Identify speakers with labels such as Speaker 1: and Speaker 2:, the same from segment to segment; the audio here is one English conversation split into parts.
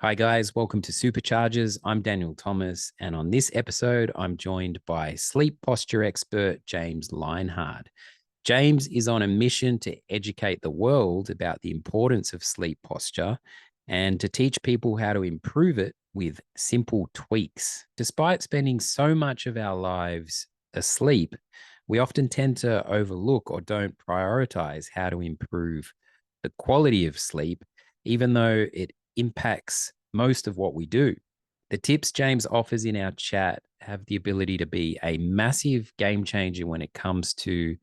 Speaker 1: Hi, guys. Welcome to Superchargers. I'm Daniel Thomas, and on this episode, I'm joined by sleep posture expert James Leinhardt. James is on a mission to educate the world about the importance of sleep posture and to teach people how to improve it with simple tweaks. Despite spending so much of our lives asleep, we often tend to overlook or don't prioritize how to improve the quality of sleep, even though it impacts most of what we do. The tips James offers in our chat have the ability to be a massive game changer when it comes to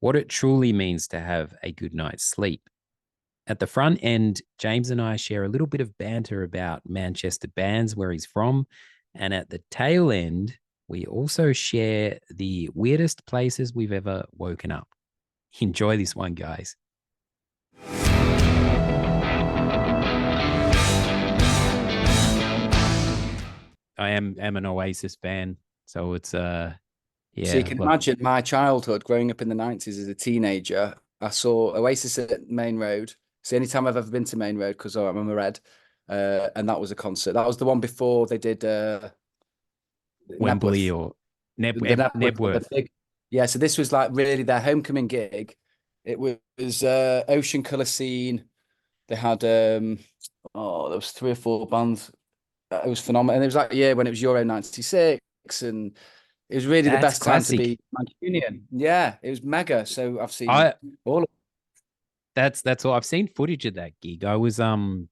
Speaker 1: what it truly means to have a good night's sleep. At the front end, James and I share a little bit of banter about Manchester bands, where he's from. And at the tail end, we also share the weirdest places we've ever woken up. Enjoy this one, guys. I am an Oasis fan, so it's
Speaker 2: So you
Speaker 1: yeah.
Speaker 2: can
Speaker 1: Look,
Speaker 2: imagine my childhood growing up in the 90s as a teenager. I saw Oasis at Main Road. It's the only time I've ever been to Main Road because I'm a red. And that was a concert. That was the one before they did
Speaker 1: Wembley
Speaker 2: Nebworth.
Speaker 1: or
Speaker 2: The Nebworth, the
Speaker 1: Nebworth.
Speaker 2: big. Yeah, so this was like really their homecoming gig. It was Ocean Colour Scene. They had there was three or four bands. It was phenomenal. And it was like when it was Euro 96 and it was really the
Speaker 1: That's
Speaker 2: best time to
Speaker 1: classic.
Speaker 2: be Mancunian. Yeah, it was mega. So I've seen
Speaker 1: I
Speaker 2: all of
Speaker 1: that's all. I've seen footage of that gig. I was in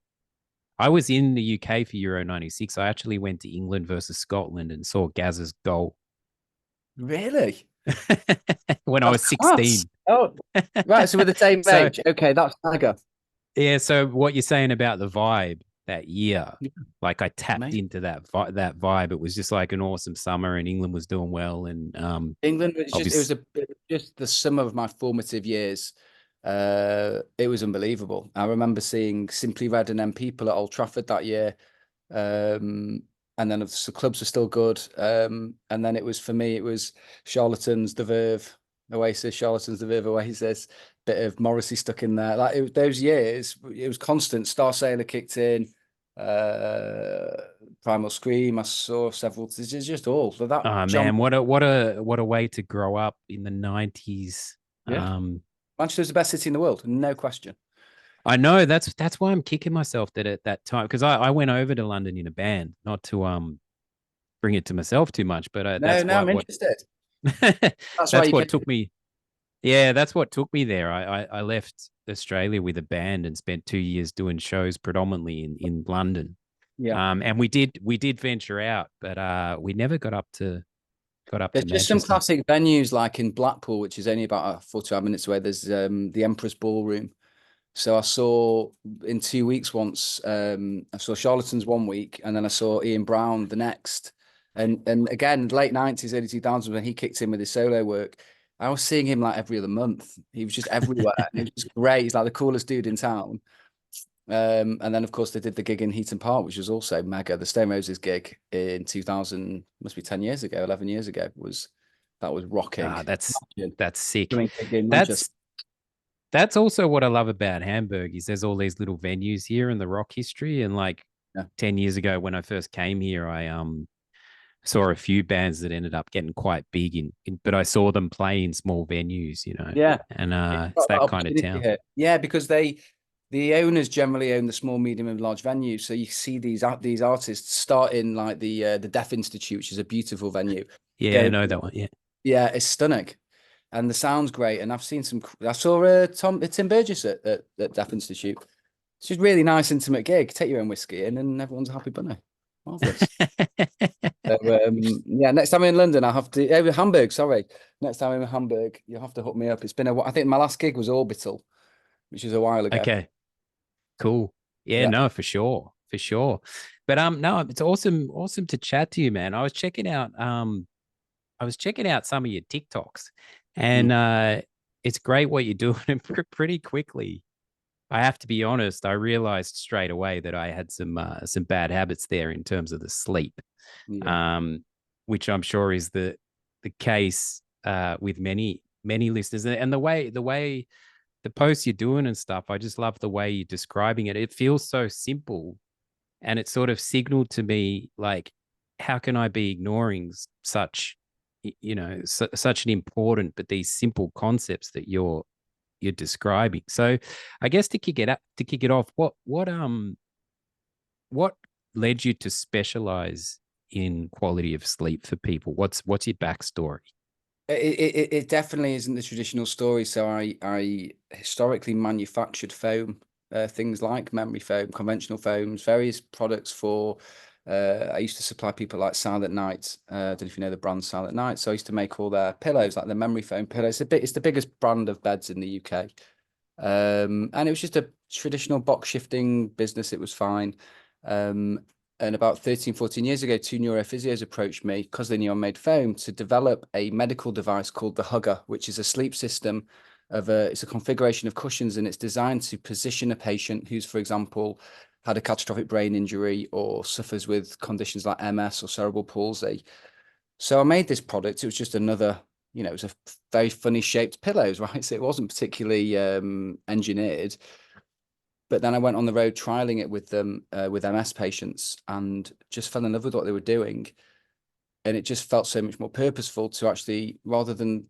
Speaker 1: the UK for Euro 96. I actually went to England versus Scotland and saw Gaz's goal
Speaker 2: really.
Speaker 1: when I
Speaker 2: That's
Speaker 1: was
Speaker 2: class.
Speaker 1: 16.
Speaker 2: Oh, right. So we're the same
Speaker 1: So
Speaker 2: age. Okay, that's mega.
Speaker 1: yeah, so what you're saying about the vibe that year,
Speaker 2: Yeah,
Speaker 1: like I tapped
Speaker 2: amazing.
Speaker 1: into that vibe. It was just like an awesome summer, and England was doing well, and
Speaker 2: England was just
Speaker 1: obviously,
Speaker 2: it was just the sum of my formative years. It was unbelievable. I remember seeing Simply Red and them people at Old Trafford that year. Um, and then the clubs were still good. And then it was for me, it was Charlatans, The Verve, Oasis, Charlatans, The Verve, Oasis, bit of Morrissey stuck in there. Those years, it was constant. Star Sailor kicked in, uh, Primal Scream. I saw several. It's just all so that
Speaker 1: oh
Speaker 2: jump.
Speaker 1: man, what a way to grow up in the 90s.
Speaker 2: Yeah, Manchester's the best city in the world, no question.
Speaker 1: I know that's why I'm kicking myself that at that time, because I went over to London in a band, not to bring it to myself too much, but
Speaker 2: No, no, I'm interested. That's why
Speaker 1: that's
Speaker 2: you
Speaker 1: what
Speaker 2: can.
Speaker 1: took me. Yeah, that's what took me there. I left Australia with a band and spent 2 years doing shows predominantly in London.
Speaker 2: Yeah.
Speaker 1: And we did venture out, but we never got up
Speaker 2: There's
Speaker 1: to
Speaker 2: just some
Speaker 1: Manchester.
Speaker 2: classic venues like in Blackpool, which is only about 45 minutes away. There's the Empress Ballroom. So I saw in 2 weeks once, I saw Charlatans one week and then I saw Ian Brown the next. And again, late 90s, early 2000s, when he kicked in with his solo work, I was seeing him like every other month. He was just everywhere. And it was just great. He's like the coolest dude in town. And then, of course, they did the gig in Heaton Park, which was also mega. The Stone Roses gig in 2000, must be 10 years ago, 11 years ago, that was rocking.
Speaker 1: Ah,
Speaker 2: Imagine
Speaker 1: that's sick.
Speaker 2: doing a gig in Manchester.
Speaker 1: That's that's also what I love about Hamburg is there's all these little venues here in the rock history. And like
Speaker 2: Yeah.
Speaker 1: 10 years ago when I first came here, I saw a few bands that ended up getting quite big but I saw them play in small venues.
Speaker 2: Yeah.
Speaker 1: And
Speaker 2: It's
Speaker 1: it's
Speaker 2: got that
Speaker 1: that kind of
Speaker 2: opportunity
Speaker 1: town.
Speaker 2: here. Yeah, because the owners generally own the small, medium, and large venues. So you see these artists start in like the Deaf Institute, which is a beautiful venue.
Speaker 1: Yeah, I
Speaker 2: Go,
Speaker 1: know that one. Yeah.
Speaker 2: yeah, it's stunning. And the sound's great. And I've seen some. I saw Tim Burgess at Deaf Institute. It's just really nice, intimate gig. Take your own whiskey in, and everyone's a happy bunny. Marvelous. So, yeah, next time I'm in London, I'll have to. Hamburg, sorry. Next time I'm in Hamburg, you'll have to hook me up. It's been I think my last gig was Orbital, which is a while ago.
Speaker 1: Okay, cool. Yeah,
Speaker 2: Yeah.
Speaker 1: no, for sure. For sure. But no, it's awesome to chat to you, man. I was checking out some of your TikToks,
Speaker 2: Mm.
Speaker 1: and it's great what you're doing. And pretty quickly, I have to be honest, I realized straight away that I had some bad habits there in terms of the sleep,
Speaker 2: Yeah.
Speaker 1: um, which I'm sure is the case with many listeners. And the way the posts you're doing and stuff, I just love the way you're describing it. It feels so simple, And it sort of signaled to me like, how can I be ignoring such, such an important, but these simple concepts that you're describing. So I guess to kick it off, what led you to specialize in quality of sleep for people? What's your backstory?
Speaker 2: It definitely isn't the traditional story. So I historically manufactured foam, things like memory foam, conventional foams, various products for. I used to supply people like Silent Night. I don't know if you know the brand Silent Night. So I used to make all their pillows, like the memory foam pillows. It's the biggest brand of beds in the UK. And it was just a traditional box shifting business. It was fine. Um, and about 13, 14 years ago, two neurophysios approached me because they knew I made foam to develop a medical device called the Hugger, which is a sleep system it's a configuration of cushions, and it's designed to position a patient who's, for example, had a catastrophic brain injury or suffers with conditions like MS or cerebral palsy. So I made this product. It was just another, it was a very funny shaped pillows, right? So it wasn't particularly engineered. But then I went on the road trialing it with them, with MS patients, and just fell in love with what they were doing. And it just felt so much more purposeful to actually, rather than,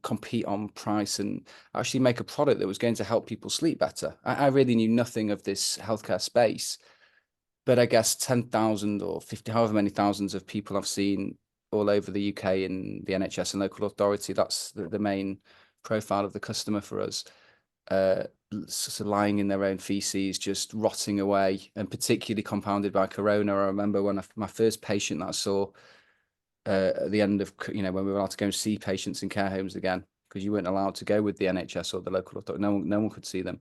Speaker 2: compete on price, and actually make a product that was going to help people sleep better. I really knew nothing of this healthcare space, but I guess 10,000 or 50, however many thousands of people I've seen all over the UK in the NHS and local authority, that's the main profile of the customer for us. Sort of lying in their own feces, just rotting away, and particularly compounded by corona. I remember when my first patient that I saw at the end of, when we were allowed to go and see patients in care homes again, because you weren't allowed to go with the NHS or the local authority. No one could see them.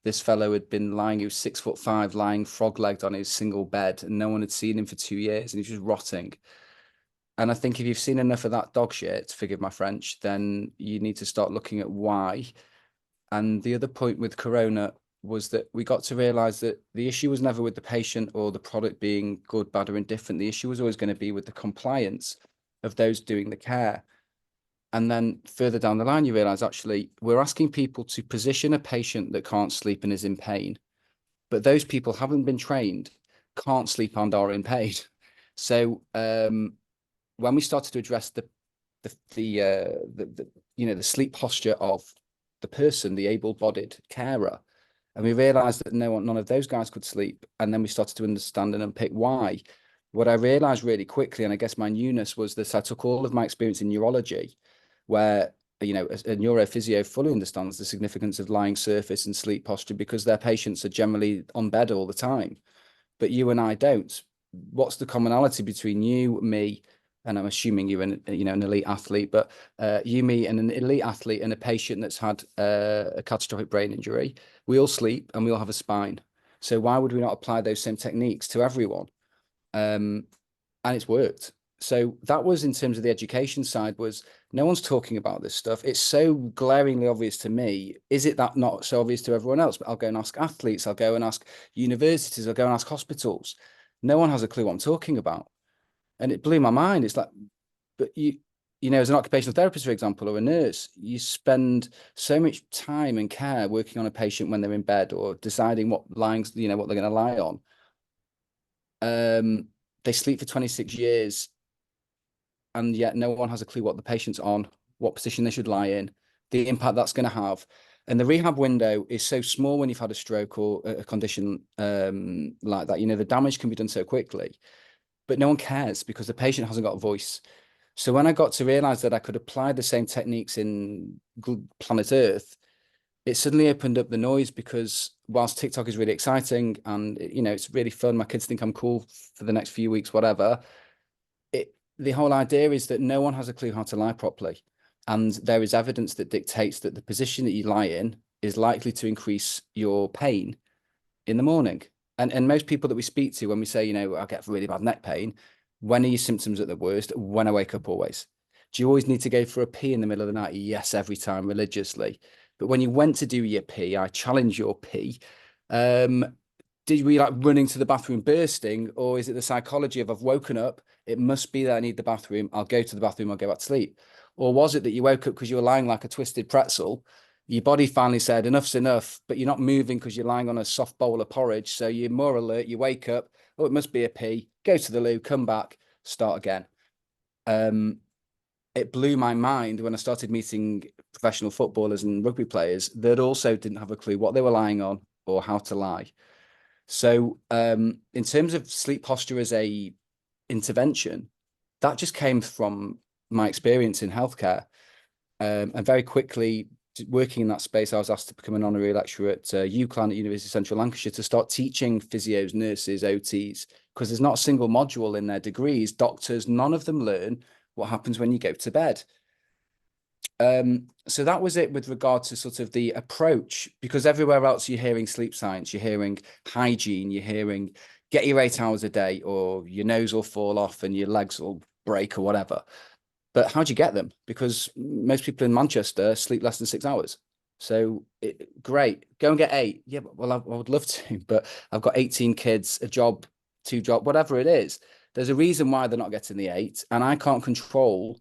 Speaker 2: This fellow had been lying, he was 6'5", lying frog-legged on his single bed, and no one had seen him for 2 years, and he was just rotting. And I think if you've seen enough of that dog shit, forgive my French, then you need to start looking at why. And the other point with corona was that we got to realize that the issue was never with the patient or the product being good, bad, or indifferent. The issue was always going to be with the compliance of those doing the care. And then further down the line, you realize actually we're asking people to position a patient that can't sleep and is in pain, but those people haven't been trained, can't sleep and are in pain. So when we started to address the sleep posture of the person, the able-bodied carer, and we realized that none of those guys could sleep, and then we started to understand and unpick why. What I realized really quickly, and I guess my newness, was that I took all of my experience in neurology, where a neurophysio fully understands the significance of lying surface and sleep posture because their patients are generally on bed all the time, but you and I don't. What's the commonality between you, me, and I'm assuming you're an elite athlete, but you, me, and an elite athlete and a patient that's had a catastrophic brain injury? We all sleep and we all have a spine. So why would we not apply those same techniques to everyone? And it's worked. So that was, in terms of the education side, was no one's talking about this stuff. It's so glaringly obvious to me. Is it that not so obvious to everyone else? But I'll go and ask athletes. I'll go and ask universities. I'll go and ask hospitals. No one has a clue what I'm talking about. And it blew my mind. It's like, but as an occupational therapist, for example, or a nurse, you spend so much time and care working on a patient when they're in bed or deciding what lines, what they're going to lie on. They sleep for 26 years, and yet no one has a clue what the patient's on, what position they should lie in, the impact that's going to have. And the rehab window is so small when you've had a stroke or a condition like that. The damage can be done so quickly, but no one cares because the patient hasn't got a voice. So when I got to realize that I could apply the same techniques in planet Earth, it suddenly opened up the noise, because whilst TikTok is really exciting and, it's really fun, my kids think I'm cool for the next few weeks, whatever, the whole idea is that no one has a clue how to lie properly. And there is evidence that dictates that the position that you lie in is likely to increase your pain in the morning. And most people that we speak to, when we say, I get really bad neck pain, when are your symptoms at the worst? When I wake up always. Do you always need to go for a pee in the middle of the night? Yes, every time, religiously. But when you went to do your pee, I challenge your pee. Did we like running to the bathroom bursting, or is it the psychology of I've woken up, it must be that I need the bathroom, I'll go to the bathroom, I'll go back to sleep? Or was it that you woke up because you were lying like a twisted pretzel, Your body finally said enough's enough, but you're not moving because you're lying on a soft bowl of porridge. So you're more alert. You wake up, oh, it must be a pee. Go to the loo, come back, start again. It blew my mind when I started meeting professional footballers and rugby players that also didn't have a clue what they were lying on or how to lie. So in terms of sleep posture as a intervention, that just came from my experience in healthcare. And very quickly, working in that space, I was asked to become an honorary lecturer at UCLan at University of Central Lancashire to start teaching physios, nurses, OTs, because there's not a single module in their degrees. Doctors, none of them learn what happens when you go to bed. So that was it with regard to sort of the approach, because everywhere else you're hearing sleep science, you're hearing hygiene, you're hearing get your 8 hours a day or your nose will fall off and your legs will break or whatever. But how do you get them? Because most people in Manchester sleep less than 6 hours. So great, go and get 8. Yeah, well, I would love to, but I've got 18 kids, a job, 2 jobs, whatever it is. There's a reason why they're not getting the 8, and I can't control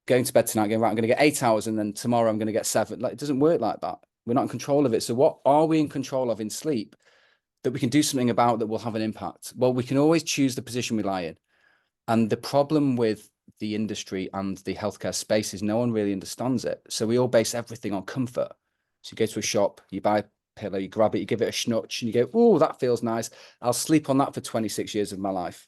Speaker 2: going to bed tonight, going, right, I'm going to get 8 hours, and then tomorrow I'm going to get 7. Like, it doesn't work like that. We're not in control of it. So what are we in control of in sleep that we can do something about that will have an impact? Well, we can always choose the position we lie in. And the problem with the industry and the healthcare space is no one really understands it. So we all base everything on comfort. So you go to a shop, you buy a pillow, you grab it, you give it a schnutch, and you go, oh, that feels nice. I'll sleep on that for 26 years of my life.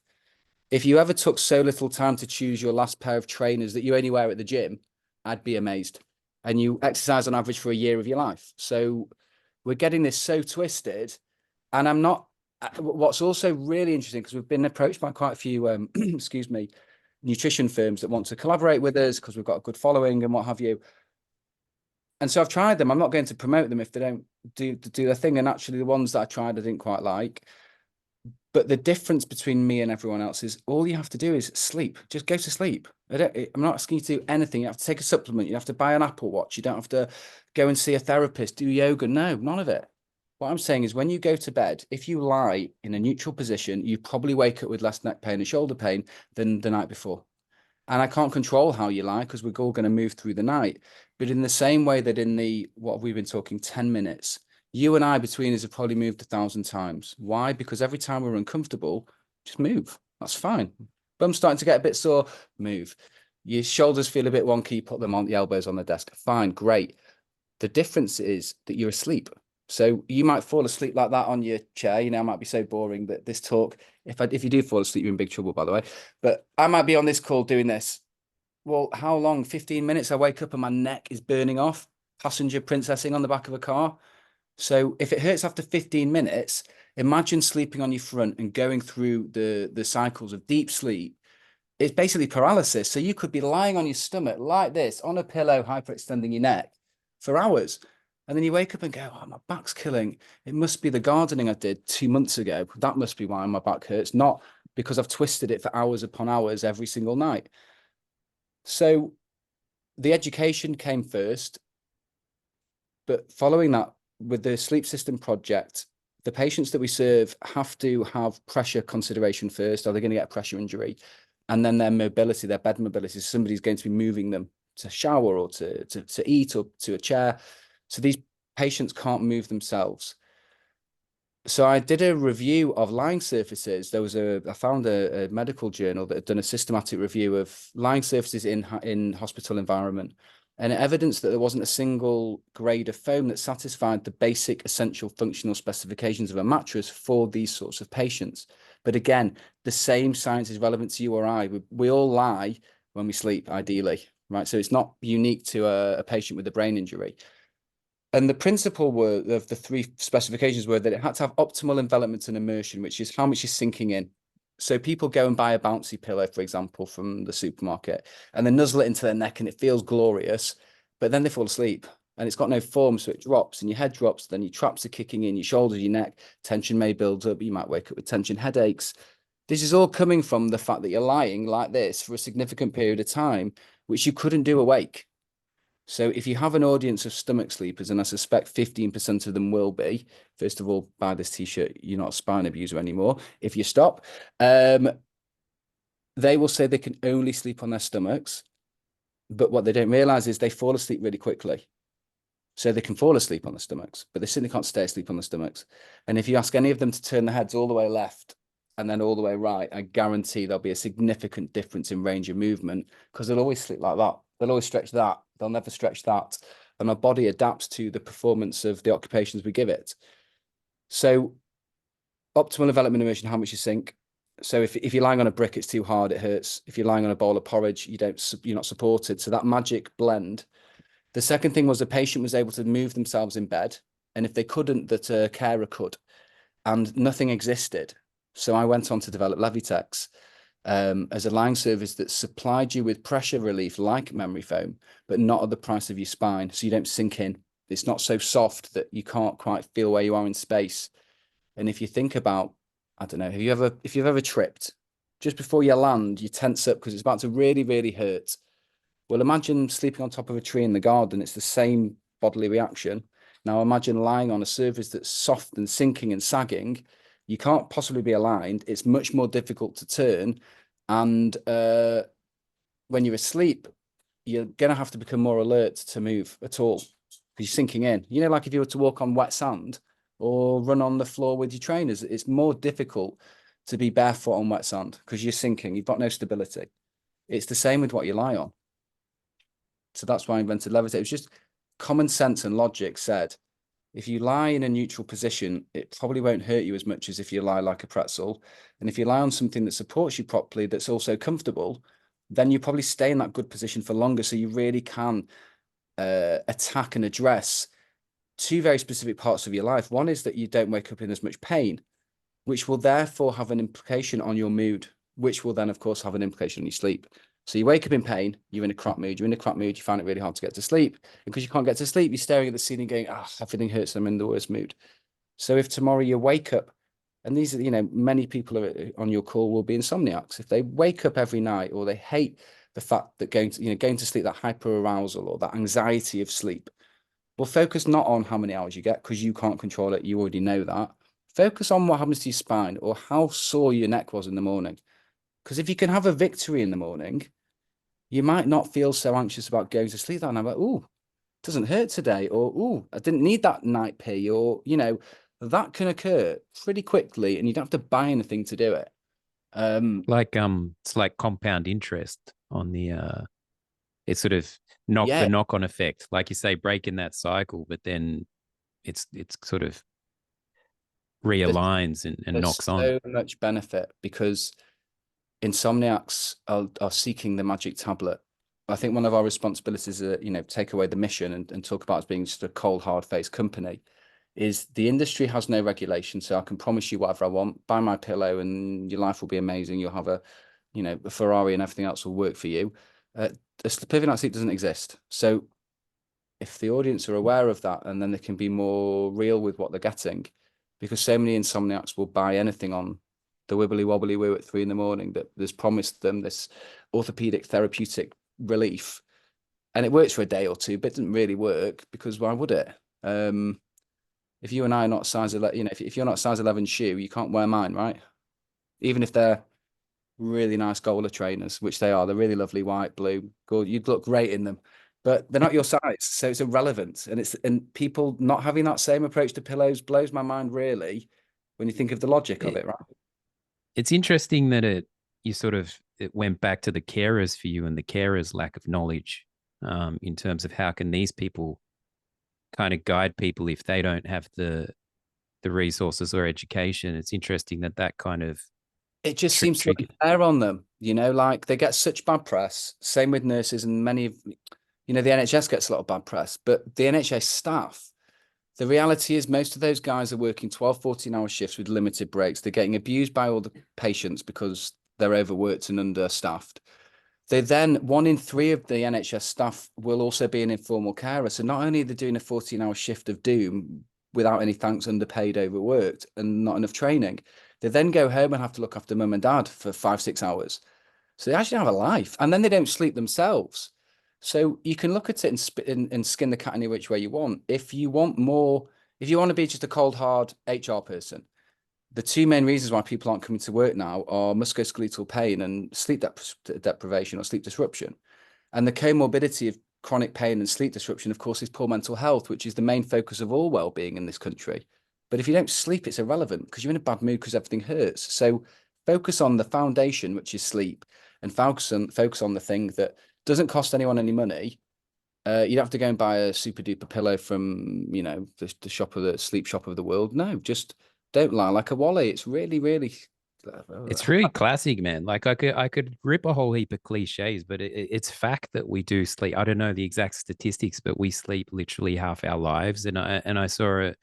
Speaker 2: If you ever took so little time to choose your last pair of trainers that you only wear at the gym, I'd be amazed. And you exercise on average for a year of your life. So we're getting this so twisted. And I'm not, what's also really interesting, because we've been approached by quite a few, excuse me, nutrition firms that want to collaborate with us because we've got a good following and what have you. And so I've tried them. I'm not going to promote them if they don't do their thing. And actually the ones that I tried, I didn't quite like. But the difference between me and everyone else is all you have to do is sleep. Just go to sleep. I'm not asking you to do anything. You have to take a supplement. You have to buy an Apple Watch. You don't have to go and see a therapist, do yoga. No, none of it. What I'm saying is when you go to bed, if you lie in a neutral position, you probably wake up with less neck pain and shoulder pain than the night before. And I can't control how you lie because we're all going to move through the night. But in the same way that in the, what have we been talking, 10 minutes, you and I between us have probably moved 1,000 times. Why? Because every time we're uncomfortable, just move. That's fine. Bum's starting to get a bit sore, move. Your shoulders feel a bit wonky, put them on the elbows on the desk. Fine, great. The difference is that you're asleep. So you might fall asleep like that on your chair. You know, it might be so boring that this talk, if you do fall asleep, you're in big trouble, by the way. But I might be on this call doing this. Well, how long? 15 minutes. I wake up and my neck is burning off. Passenger princessing on the back of a car. So if it hurts after 15 minutes, imagine sleeping on your front and going through the cycles of deep sleep. It's basically paralysis. So you could be lying on your stomach like this on a pillow, hyperextending your neck for hours. And then you wake up and go, oh, my back's killing. It must be the gardening I did 2 months ago. That must be why my back hurts, not because I've twisted it for hours upon hours every single night. So the education came first. But following that, with the sleep system project, the patients that we serve have to have pressure consideration first. Are they going to get a pressure injury? And then their mobility, their bed mobility, somebody's going to be moving them to shower or to eat or to a chair. So these patients can't move themselves. So I did a review of lying surfaces. I found a medical journal that had done a systematic review of lying surfaces in hospital environment, and it evidenced that there wasn't a single grade of foam that satisfied the basic essential functional specifications of a mattress for these sorts of patients. But again, the same science is relevant to you or I. We all lie when we sleep, ideally, right? So it's not unique to a patient with a brain injury. And the principle of the 3 specifications were that it had to have optimal envelopment and immersion, which is how much is sinking in. So people go and buy a bouncy pillow, for example, from the supermarket, and then nuzzle it into their neck and it feels glorious, but then they fall asleep and it's got no form. So it drops and your head drops, then your traps are kicking in, your shoulders, your neck, tension may build up. You might wake up with tension headaches. This is all coming from the fact that you're lying like this for a significant period of time, which you couldn't do awake. So if you have an audience of stomach sleepers, and I suspect 15% of them will be, first of all, buy this t-shirt, you're not a spine abuser anymore. If you stop, they will say they can only sleep on their stomachs. But what they don't realize is they fall asleep really quickly. So they can fall asleep on the stomachs, but they certainly can't stay asleep on the stomachs. And if you ask any of them to turn their heads all the way left and then all the way right, I guarantee there'll be a significant difference in range of movement, because they'll always sleep like that. They'll always stretch that. They'll never stretch that. And our body adapts to the performance of the occupations we give it. So optimal development immersion, how much you sink. So if you're lying on a brick, it's too hard, it hurts. If you're lying on a bowl of porridge, you're not supported. So that magic blend. The second thing was the patient was able to move themselves in bed, and if they couldn't, that a carer could, and nothing existed. So I went on to develop Levitex as a lying service that supplied you with pressure relief like memory foam, but not at the price of your spine, so you don't sink in. It's not so soft that you can't quite feel where you are in space. And if you think about, I don't know, if you've ever tripped, just before you land, you tense up because it's about to really, really hurt. Well, imagine sleeping on top of a tree in the garden. It's the same bodily reaction. Now imagine lying on a surface that's soft and sinking and sagging. You can't possibly be aligned. It's much more difficult to turn. And when you're asleep, you're going to have to become more alert to move at all, because you're sinking in. You know, like if you were to walk on wet sand or run on the floor with your trainers, it's more difficult to be barefoot on wet sand because you're sinking. You've got no stability. It's the same with what you lie on. So that's why I invented Levitate. It was just common sense and logic said, if you lie in a neutral position, it probably won't hurt you as much as if you lie like a pretzel. And if you lie on something that supports you properly, that's also comfortable, then you probably stay in that good position for longer. So you really can attack and address two very specific parts of your life. One is that you don't wake up in as much pain, which will therefore have an implication on your mood, which will then, of course, have an implication on your sleep. So you wake up in pain, you're in a crap mood, you find it really hard to get to sleep. And because you can't get to sleep, you're staring at the ceiling going, everything hurts, I'm in the worst mood. So if tomorrow you wake up, and these are, many people on your call will be insomniacs. If they wake up every night, or they hate the fact that going to sleep, that hyper arousal or that anxiety of sleep, well, focus not on how many hours you get, because you can't control it. You already know that. Focus on what happens to your spine or how sore your neck was in the morning. Because if you can have a victory in the morning, you might not feel so anxious about going to sleep that night. Like, oh, it doesn't hurt today, or oh, I didn't need that night pee, or that can occur pretty quickly, and you don't have to buy anything to do it.
Speaker 1: It's like compound interest on the it's sort of the knock-on effect, like you say, breaking that cycle, but then it's sort of realigns and knocks on.
Speaker 2: So much benefit, because insomniacs are seeking the magic tablet. I think one of our responsibilities is, take away the mission and talk about it as being just a cold, hard-faced company, is the industry has no regulation. So I can promise you whatever I want, buy my pillow and your life will be amazing. You'll have a Ferrari and everything else will work for you. A perfect night's sleep doesn't exist. So if the audience are aware of that, and then they can be more real with what they're getting, because so many insomniacs will buy anything on the wibbly wobbly woo at 3 a.m. that there's promised them this orthopedic therapeutic relief, and it works for a day or two, but it doesn't really work, because why would it? If you and I are not size 11, if you're not size 11 shoe, you can't wear mine, right? Even if they're really nice Gola trainers, which they are, they're really lovely, white, blue, gold. You'd look great in them, but they're not your size, so it's irrelevant. And people not having that same approach to pillows blows my mind, really, when you think of the logic of it, right?
Speaker 1: It's interesting that it went back to the carers for you, and the carers' lack of knowledge in terms of how can these people kind of guide people if they don't have the resources or education. It's interesting that kind of
Speaker 2: it just seems to be fair on them, like they get such bad press. Same with nurses, and many of the NHS gets a lot of bad press, but the NHS staff, the reality is most of those guys are working 12, 14-hour shifts with limited breaks. They're getting abused by all the patients because they're overworked and understaffed. They then, 1 in 3 of the NHS staff will also be an informal carer. So not only are they doing a 14-hour shift of doom without any thanks, underpaid, overworked, and not enough training, they then go home and have to look after mum and dad for 5, 6 hours. So they actually have a life, and then they don't sleep themselves. So you can look at it and skin the cat any which way you want. If you want to be just a cold, hard HR person, the 2 main reasons why people aren't coming to work now are musculoskeletal pain and sleep deprivation or sleep disruption. And the comorbidity of chronic pain and sleep disruption, of course, is poor mental health, which is the main focus of all well-being in this country. But if you don't sleep, it's irrelevant because you're in a bad mood because everything hurts. So focus on the foundation, which is sleep, and focus on the thing that doesn't cost anyone any money. You don't have to go and buy a super duper pillow from, you know, the shop of the sleep shop of the world. No, just don't lie like a wally. It's really, really.
Speaker 1: It's really classic, man. Like I could rip a whole heap of cliches, but it's fact that we do sleep. I don't know the exact statistics, but we sleep literally half our lives. And I saw it,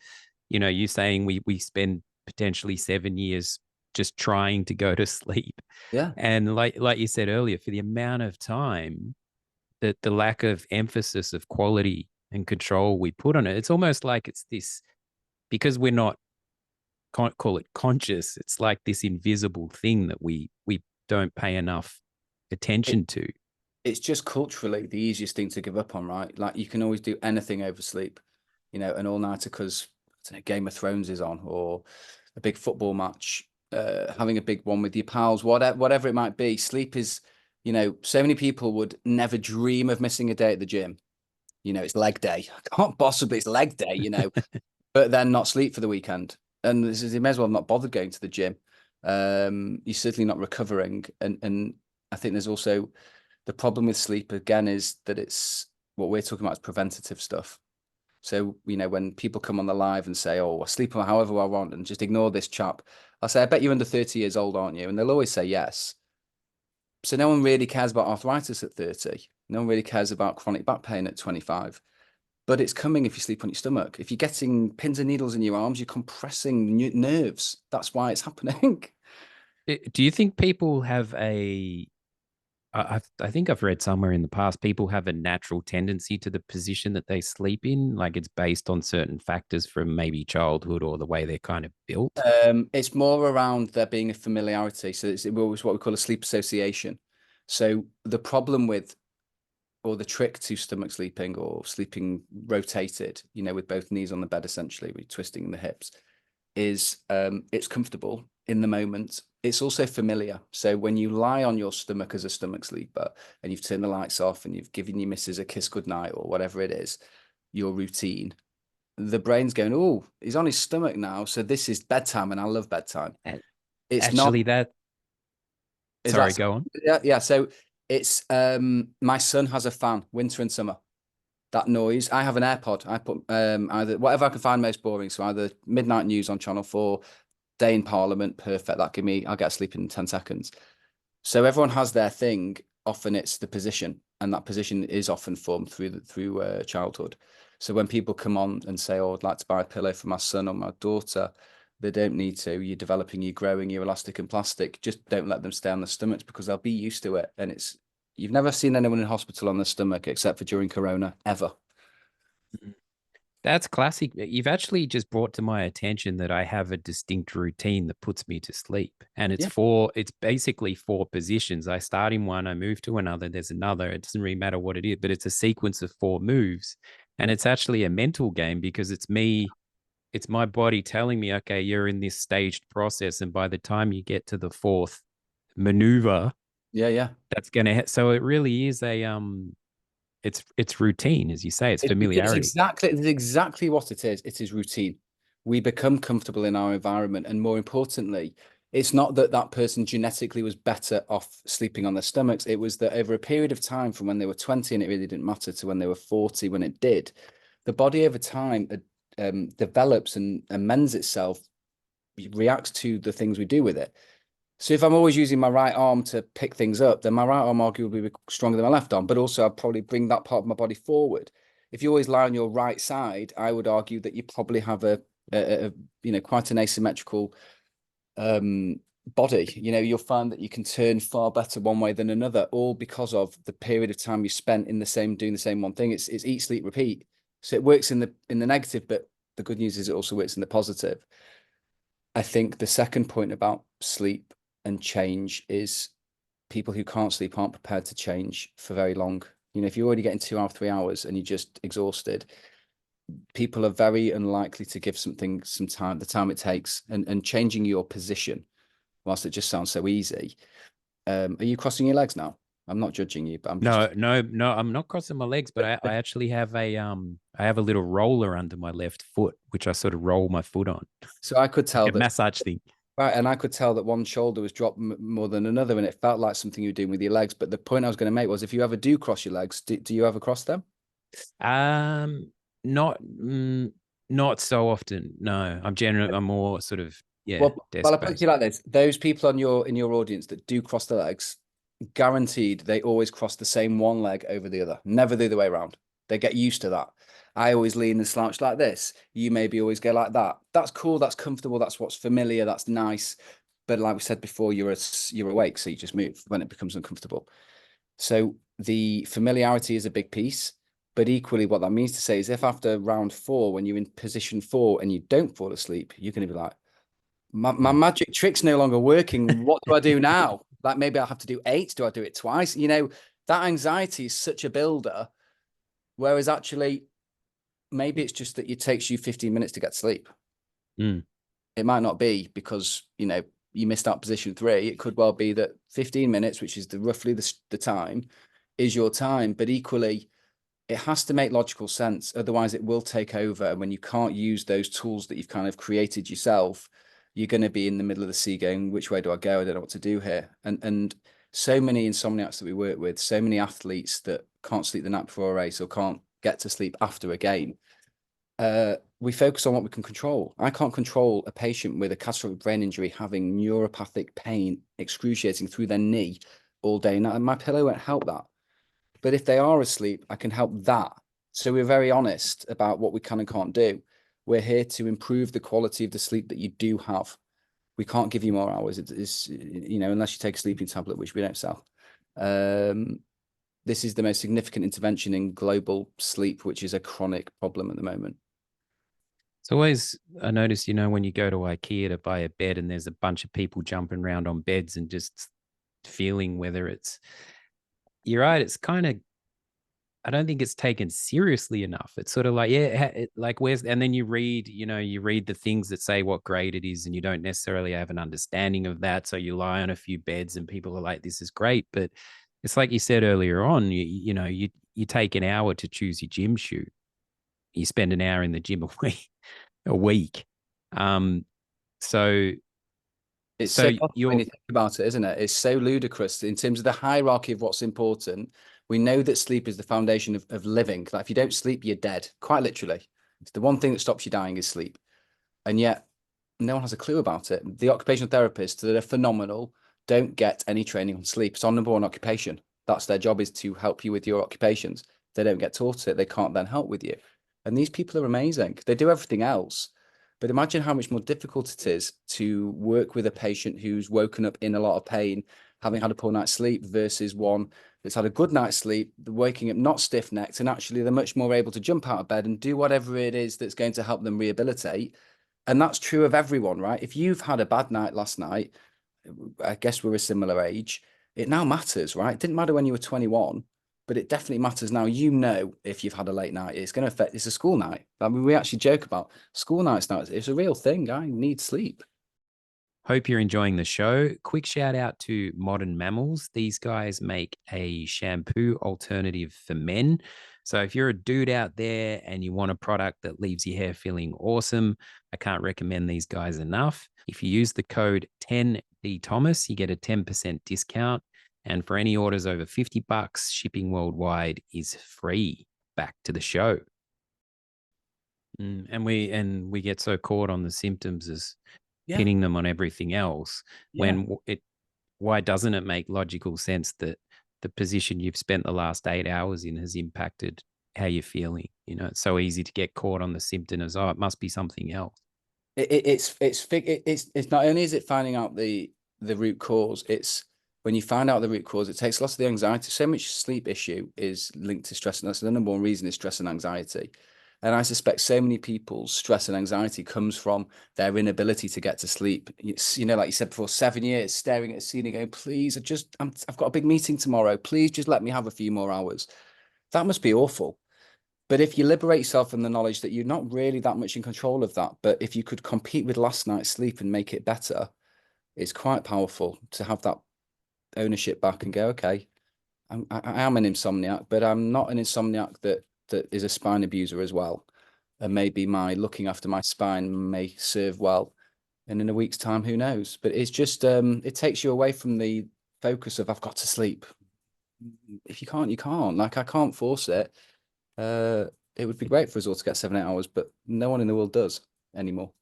Speaker 1: you saying we spend potentially 7 years just trying to go to sleep.
Speaker 2: Yeah.
Speaker 1: And like you said earlier, for the amount of time that the lack of emphasis of quality and control we put on it, it's almost like it's this, because we're not, call it conscious, it's like this invisible thing that we don't pay enough attention to.
Speaker 2: It's just culturally the easiest thing to give up on, right? Like you can always do anything over sleep, you know, an all-nighter because Game of Thrones is on, or a big football match, having a big one with your pals, whatever it might be. Sleep is, you know, so many people would never dream of missing a day at the gym. You know, it's leg day. I can't possibly, it's leg day, you know, but then not sleep for the weekend. And this is, you may as well have not bothered going to the gym. You're certainly not recovering. And I think there's also the problem with sleep again is that it's what we're talking about is preventative stuff. So, you know, when people come on the live and say, oh, I sleep however I want and just ignore this chap, I'll say, I bet you're under 30 years old, aren't you? And they'll always say yes. So no one really cares about arthritis at 30. No one really cares about chronic back pain at 25. But it's coming if you sleep on your stomach. If you're getting pins and needles in your arms, you're compressing nerves. That's why it's happening.
Speaker 1: Do you think people have I think I've read somewhere in the past, people have a natural tendency to the position that they sleep in, like it's based on certain factors from maybe childhood or the way they're kind of built?
Speaker 2: It's more around there being a familiarity. So it's what we call a sleep association. So the problem with, or the trick to stomach sleeping or sleeping rotated, you know, with both knees on the bed, essentially, with twisting the hips, is it's comfortable in the moment. It's also familiar. So when you lie on your stomach as a stomach sleeper and you've turned the lights off and you've given your missus a kiss goodnight or whatever it is, your routine, the brain's going, oh, he's on his stomach now. So this is bedtime and I love bedtime.
Speaker 1: And
Speaker 2: It's not,
Speaker 1: actually, that,
Speaker 2: is
Speaker 1: sorry,
Speaker 2: that,
Speaker 1: go on.
Speaker 2: yeah. So it's, my son has a fan, winter and summer. That noise. I have an AirPod. I put either whatever I can find most boring. So either midnight news on Channel 4, day in Parliament, perfect. That give me, I'll get asleep in 10 seconds. So everyone has their thing. Often it's the position, and that position is often formed through childhood. So when people come on and say, "Oh, I'd like to buy a pillow for my son or my daughter," they don't need to. You're developing, you're growing, you're elastic and plastic. Just don't let them stay on the stomachs because they'll be used to it. And it's, you've never seen anyone in hospital on the stomach except for during Corona, ever.
Speaker 1: That's classic. You've actually just brought to my attention that I have a distinct routine that puts me to sleep. And
Speaker 2: Yeah.
Speaker 1: it's basically four positions. I start in one, I move to another, there's another. It doesn't really matter what it is, but it's a sequence of four moves. And it's actually a mental game because it's my body telling me, okay, you're in this staged process. And by the time you get to the fourth maneuver,
Speaker 2: Yeah, yeah.
Speaker 1: that's gonna hit. So it really is it's routine, as you say, it's familiarity.
Speaker 2: It's exactly what it is. It is routine. We become comfortable in our environment, and more importantly, it's not that that person genetically was better off sleeping on their stomachs. It was that over a period of time, from when they were 20 and it really didn't matter, to when they were 40 when it did, the body over time develops and amends itself, reacts to the things we do with it. So if I'm always using my right arm to pick things up, then my right arm arguably will be stronger than my left arm, but also I'll probably bring that part of my body forward. If you always lie on your right side, I would argue that you probably have a you know, quite an asymmetrical body. You know, you'll find that you can turn far better one way than another, all because of the period of time you spent in the same, doing the same one thing. It's eat, sleep, repeat. So it works in the negative, but the good news is it also works in the positive. I think the second point about sleep and change is people who can't sleep aren't prepared to change for very long. You know, if you're already getting 2 hours, 3 hours and you're just exhausted, people are very unlikely to give something some time, the time it takes, and changing your position, whilst it just sounds so easy. Are you crossing your legs now? I'm not judging you, but I'm just.
Speaker 1: No, I'm not crossing my legs, but I actually have I have a little roller under my left foot, which I sort of roll my foot on,
Speaker 2: So I could
Speaker 1: like
Speaker 2: tell
Speaker 1: a
Speaker 2: that,
Speaker 1: massage thing.
Speaker 2: right, and I could tell that one shoulder was dropped more than another, and it felt like something you were doing with your legs. But the point I was going to make was, if you ever do cross your legs, do you ever cross them?
Speaker 1: Um, not not so often. No, I'm more sort of, yeah,
Speaker 2: Well,
Speaker 1: desk
Speaker 2: I put it to
Speaker 1: based.
Speaker 2: you like this: those people on your in your audience that do cross their legs, guaranteed they always cross the same one leg over the other, never the other way around. They get used to that. I always lean and slouch like this. You maybe always go like that. That's cool. That's comfortable. That's what's familiar. That's nice. But like we said before, you're awake, so you just move when it becomes uncomfortable. So the familiarity is a big piece. But equally, what that means to say is, if after round 4, when you're in position 4 and you don't fall asleep, you're going to be like, my
Speaker 1: Mm.
Speaker 2: magic trick's no longer working. What do I do now? Like, maybe I have to do 8. Do I do it twice? That anxiety is such a builder. Whereas actually, maybe it's just that it takes you 15 minutes to get sleep.
Speaker 1: Mm.
Speaker 2: It might not be because, you missed out position 3. It could well be that 15 minutes, which is roughly the time, is your time. But equally, it has to make logical sense. Otherwise, it will take over. And when you can't use those tools that you've kind of created yourself, you're going to be in the middle of the sea going, which way do I go? I don't know what to do here. And so many insomniacs that we work with, so many athletes that can't sleep the night before a race or can't get to sleep after a game. We focus on what we can control. I can't control a patient with a catastrophic brain injury having neuropathic pain excruciating through their knee all day. Now, my pillow won't help that. But if they are asleep, I can help that. So we're very honest about what we can and can't do. We're here to improve the quality of the sleep that you do have. We can't give you more hours. It's unless you take a sleeping tablet, which we don't sell. This is the most significant intervention in global sleep, which is a chronic problem at the moment.
Speaker 1: It's always, I notice, when you go to IKEA to buy a bed and there's a bunch of people jumping around on beds and just feeling whether you're right, it's kind of, I don't think it's taken seriously enough. It's sort of like, yeah, like where's, and then you read the things that say what grade it is, and you don't necessarily have an understanding of that. So you lie on a few beds and people are like, this is great. But it's like you said earlier on, you take an hour to choose your gym shoe. You spend an hour in the gym a week. Um, so,
Speaker 2: It's
Speaker 1: so
Speaker 2: so odd when
Speaker 1: you're,
Speaker 2: you think about it, isn't it? It's so ludicrous in terms of the hierarchy of what's important. We know that sleep is the foundation of living. Like, if you don't sleep, you're dead, quite literally. It's the one thing that stops you dying is sleep. And yet, no one has a clue about it. The occupational therapists that are phenomenal don't get any training on sleep. It's our number one occupation. That's their job, is to help you with your occupations. They don't get taught it. They can't then help with you. And these people are amazing. They do everything else. But imagine how much more difficult it is to work with a patient who's woken up in a lot of pain, having had a poor night's sleep, versus one that's had a good night's sleep, waking up not stiff-necked, and actually they're much more able to jump out of bed and do whatever it is that's going to help them rehabilitate. And that's true of everyone, right? If you've had a bad night last night, I guess we're a similar age, it now matters, right? It didn't matter when you were 21, but it definitely matters now. If you've had a late night, it's going to affect, it's a school night. I mean, we actually joke about school nights now. It's a real thing. I need sleep.
Speaker 1: Hope you're enjoying the show. Quick shout out to Modern Mammals. These guys make a shampoo alternative for men. So if you're a dude out there and you want a product that leaves your hair feeling awesome, I can't recommend these guys enough. If you use the code 10DThomas, you get a 10% discount. And for any orders over 50 bucks, shipping worldwide is free. Back to the show. And we get so caught on the symptoms as
Speaker 2: Yeah.
Speaker 1: pinning them on everything else,
Speaker 2: Yeah.
Speaker 1: when why doesn't it make logical sense that the position you've spent the last 8 hours in has impacted how you're feeling? It's so easy to get caught on the symptom as, oh, it must be something else.
Speaker 2: It's not only is it finding out the root cause, it's when you find out the root cause, it takes lots of the anxiety. So much sleep issue is linked to stress, and that's the number one reason is stress and anxiety. And I suspect so many people's stress and anxiety comes from their inability to get to sleep. It's, like you said before, 7 years staring at a ceiling going, please, I've got a big meeting tomorrow. Please just let me have a few more hours. That must be awful. But if you liberate yourself from the knowledge that you're not really that much in control of that, but if you could compete with last night's sleep and make it better, it's quite powerful to have that ownership back and go, okay, I am an insomniac, but I'm not an insomniac that is a spine abuser as well. And maybe my looking after my spine may serve well. And in a week's time, who knows? But it's just it takes you away from the focus of I've got to sleep. If you can't, you can't. Like I can't force it. It would be great for us all to get 7, 8 hours, but no one in the world does anymore.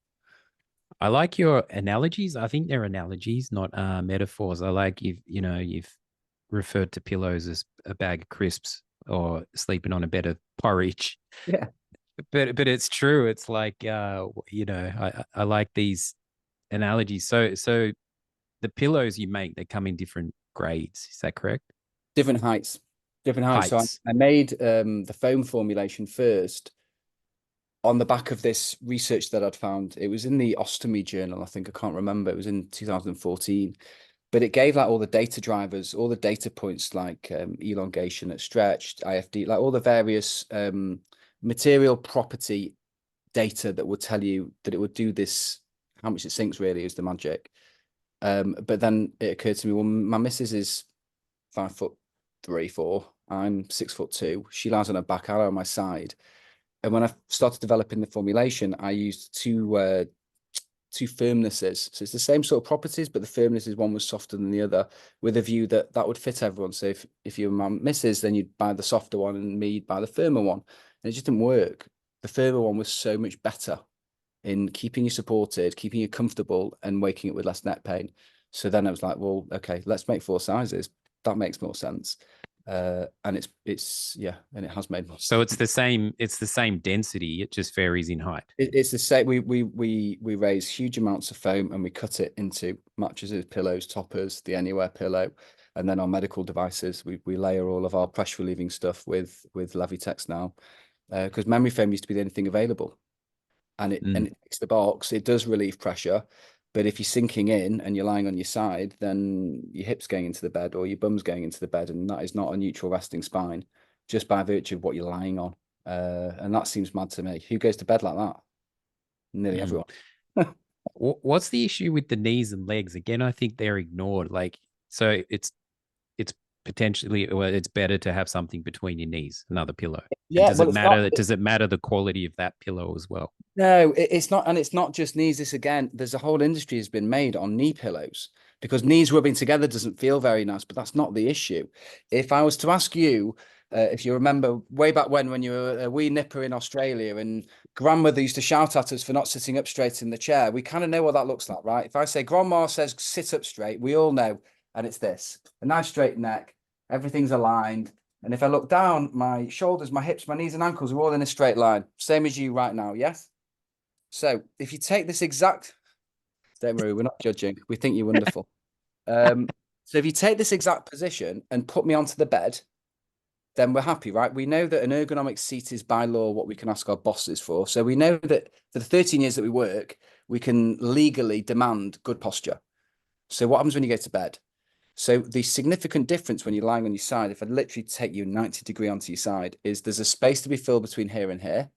Speaker 1: I like your analogies. I think they're analogies, not metaphors. I like you've referred to pillows as a bag of crisps or sleeping on a bed of porridge.
Speaker 2: Yeah.
Speaker 1: But it's true. It's like I like these analogies. So the pillows you make, they come in different grades. Is that correct?
Speaker 2: Different heights, different heights. So
Speaker 1: Heights.
Speaker 2: I made the foam formulation first on the back of this research that I'd found. It was in the Ostomy Journal, I think. I can't remember. It was in 2014. But it gave like all the data drivers, all the data points like elongation at stretched, IFD, like all the various material property data that would tell you that it would do this, how much it sinks really is the magic. But then it occurred to me, well, my missus is 5'3", 4". I'm 6'2". She lies on her back, I lie on my side. And when I started developing the formulation, I used two firmnesses. So it's the same sort of properties, but the firmnesses, one was softer than the other, with a view that that would fit everyone. So if you're my missus, then you'd buy the softer one, and me, you'd buy the firmer one. And it just didn't work. The firmer one was so much better in keeping you supported, keeping you comfortable, and waking up with less neck pain. So then I was like, well, okay, let's make 4 sizes. That makes more sense. And it's yeah, and it has made more
Speaker 1: So
Speaker 2: sense.
Speaker 1: it's the same density. It just varies in height.
Speaker 2: It's the same. We raise huge amounts of foam and we cut it into mattresses, pillows, toppers, the anywhere pillow, and then our medical devices. We layer all of our pressure relieving stuff with Levitex now, because memory foam used to be the only thing available, and
Speaker 1: Mm.
Speaker 2: it ticks the box. It does relieve pressure, but if you're sinking in and you're lying on your side, then your hips going into the bed or your bum's going into the bed, and that is not a neutral resting spine, just by virtue of what you're lying on. And that seems mad to me. Who goes to bed like that? Nearly
Speaker 1: Mm.
Speaker 2: everyone.
Speaker 1: What's the issue with the knees and legs? Again, I think they're ignored. Like, so it's potentially, well, it's better to have something between your knees, another pillow. And
Speaker 2: Yeah, well, it's not.
Speaker 1: does it matter the quality of that pillow as well?
Speaker 2: No, it's not, and it's not just knees. This again, there's a whole industry has been made on knee pillows because knees rubbing together doesn't feel very nice, but that's not the issue. If I was to ask you, if you remember way back when you were a wee nipper in Australia and grandmother used to shout at us for not sitting up straight in the chair, we kind of know what that looks like, right? If I say grandma says sit up straight, we all know, and it's this: a nice straight neck, everything's aligned. And if I look down, my shoulders, my hips, my knees and ankles are all in a straight line, same as you right now, yes? So if you take this exact, don't worry, we're not judging. We think you're wonderful. So if you take this exact position and put me onto the bed, then we're happy, right? We know that an ergonomic seat is by law what we can ask our bosses for. So we know that for the 13 years that we work, we can legally demand good posture. So what happens when you go to bed? So the significant difference when you're lying on your side, if I literally take you 90-degree onto your side, is there's a space to be filled between here and here.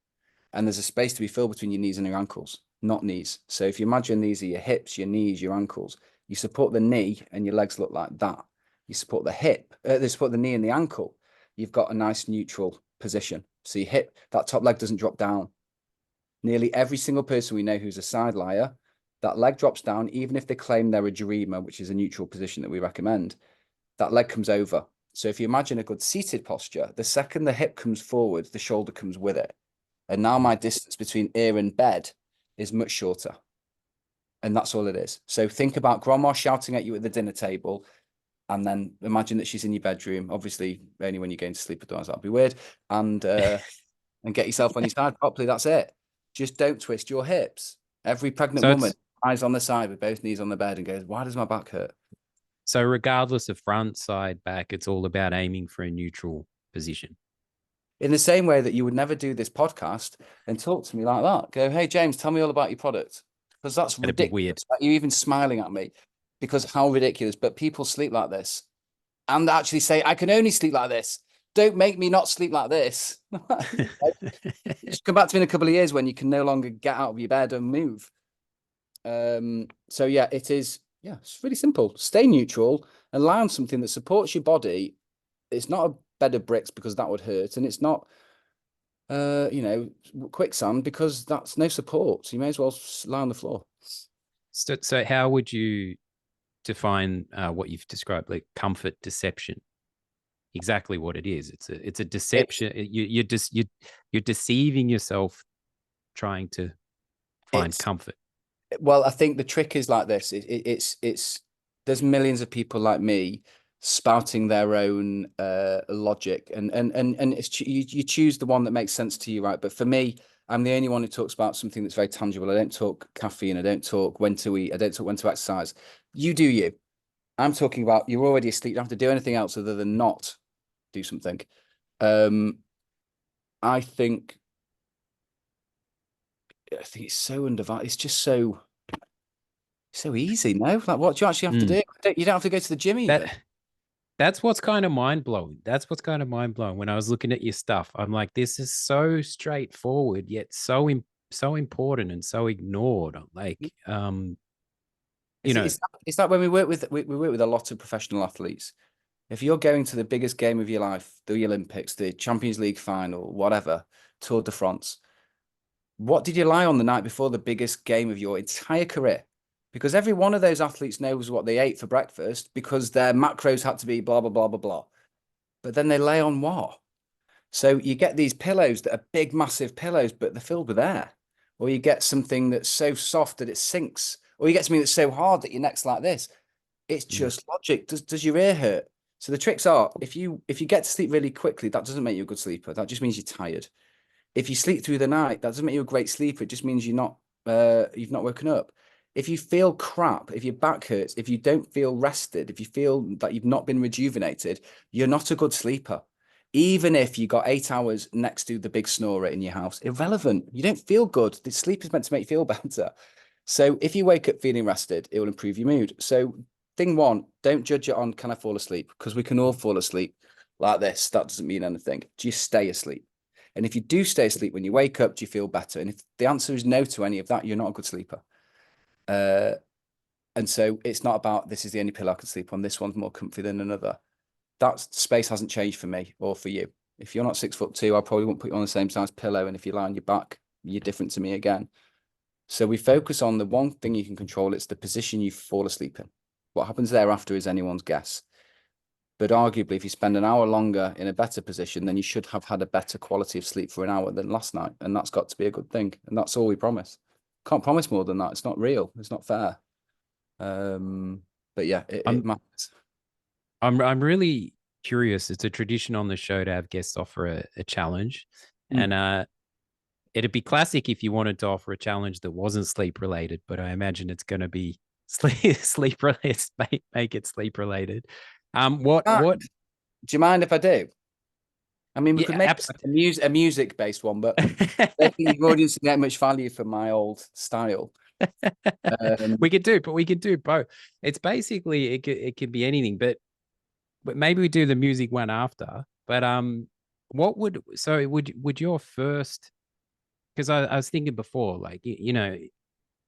Speaker 2: And there's a space to be filled between your knees and your ankles, not knees. So if you imagine these are your hips, your knees, your ankles, you support the knee and your legs look like that. You support the hip, they support the knee and the ankle. You've got a nice neutral position. So your hip, that top leg doesn't drop down. Nearly every single person we know who's a side liar, that leg drops down, even if they claim they're a dreamer, which is a neutral position that we recommend, that leg comes over. So if you imagine a good seated posture, the second the hip comes forward, the shoulder comes with it. And now my distance between ear and bed is much shorter. And that's all it is. So think about grandma shouting at you at the dinner table, and then imagine that she's in your bedroom. Obviously, only when you're going to sleep, otherwise that'd be weird. And get yourself on your side properly. That's it. Just don't twist your hips. Every pregnant
Speaker 1: So
Speaker 2: woman
Speaker 1: it's
Speaker 2: lies on the side with both knees on the bed and goes, "Why does my back hurt?"
Speaker 1: so regardless of front, side, back, it's all about aiming for a neutral position.
Speaker 2: In the same way that you would never do this podcast and talk to me like that. Go, "Hey, James, tell me all about your product." Because that's
Speaker 1: That'd be weird.
Speaker 2: ridiculous. Like, you're even smiling at me because how ridiculous. But people sleep like this and actually say, "I can only sleep like this. Don't make me not sleep like this." Just come back to me in a couple of years when you can no longer get out of your bed and move. So yeah, it is. Yeah, it's really simple. Stay neutral and lie on something that supports your body it's not a bed of bricks because that would hurt, and it's not quicksand because that's no support. So you may as well lie on the floor.
Speaker 1: So how would you define what you've described, like comfort deception? Exactly what it is. It's a
Speaker 2: It's
Speaker 1: deception. You're deceiving yourself trying to find
Speaker 2: it's
Speaker 1: comfort.
Speaker 2: well, I think the trick is like this. It's there's millions of people like me spouting their own logic, and you choose the one that makes sense to you, right? But for me, I'm the only one who talks about something that's very tangible. I don't talk caffeine. I don't talk when to eat. I don't talk when to exercise. You do you. I'm talking about you're already asleep. You don't have to do anything else other than not do something. Um, I think I think it's so undervalued. It's just so easy. No, like what do you actually have to
Speaker 1: Mm.
Speaker 2: do? You don't have to go to the gym even.
Speaker 1: That that's what's kind of mind blowing. That's what's kind of mind blowing. When I was looking at your stuff, I'm like, this is so straightforward, yet so important and so ignored. Like, you know,
Speaker 2: It's like when we work with a lot of professional athletes. If you're going to the biggest game of your life, the Olympics, the Champions League final, whatever, Tour de France, what did you lie on the night before the biggest game of your entire career? Because every one of those athletes knows what they ate for breakfast because their macros had to be blah blah blah blah blah. But then they lay on what? So you get these pillows that are big, massive pillows, but they're filled with air. Or you get something that's so soft that it sinks. Or you get something that's so hard that your neck's like this. It's
Speaker 1: mm,
Speaker 2: just logic. Does your ear hurt? So the tricks are if you get to sleep really quickly, that doesn't make you a good sleeper. That just means you're tired. If you sleep through the night, that doesn't make you a great sleeper. It just means you've not woken up. If you feel crap, if your back hurts, if you don't feel rested, if you feel that you've not been rejuvenated, you're not a good sleeper. Even if you got 8 hours next to the big snorer in your house, irrelevant. You don't feel good. The sleep is meant to make you feel better. So if you wake up feeling rested, it will improve your mood. So thing one, don't judge it on can I fall asleep? Because we can all fall asleep like this. That doesn't mean anything. Just stay asleep. And if you do stay asleep when you wake up, do you feel better? And if the answer is no to any of that, you're not a good sleeper. Uh, and so it's not about this is the only pillow I can sleep on. This one's more comfy than another. That space hasn't changed for me or for you. If you're not 6'2", I probably won't put you on the same size pillow. And if you lie on your back, you're different to me again. So we focus on the one thing you can control. It's the position you fall asleep in. What happens thereafter is anyone's guess. But arguably, if you spend an hour longer in a better position, then you should have had a better quality of sleep for an hour than last night. And that's got to be a good thing. And that's all we promise. Can't promise more than that. It's not real. It's not fair. But yeah, it
Speaker 1: I'm
Speaker 2: matters.
Speaker 1: I'm really curious. It's a tradition on the show to have guests offer a challenge,
Speaker 2: Mm.
Speaker 1: and it'd be classic if you wanted to offer a challenge that wasn't sleep related. But I imagine it's going to be sleep related. Make it sleep related. What?
Speaker 2: Do you mind if I do? I mean, we could
Speaker 1: Yeah,
Speaker 2: make it
Speaker 1: absolutely.
Speaker 2: a music based one, but I don't think your audience can get much value from my old style. Um,
Speaker 1: we could do both. It's basically it could be anything, but maybe we do the music one after. But what would your first? Because I was thinking before, like you know,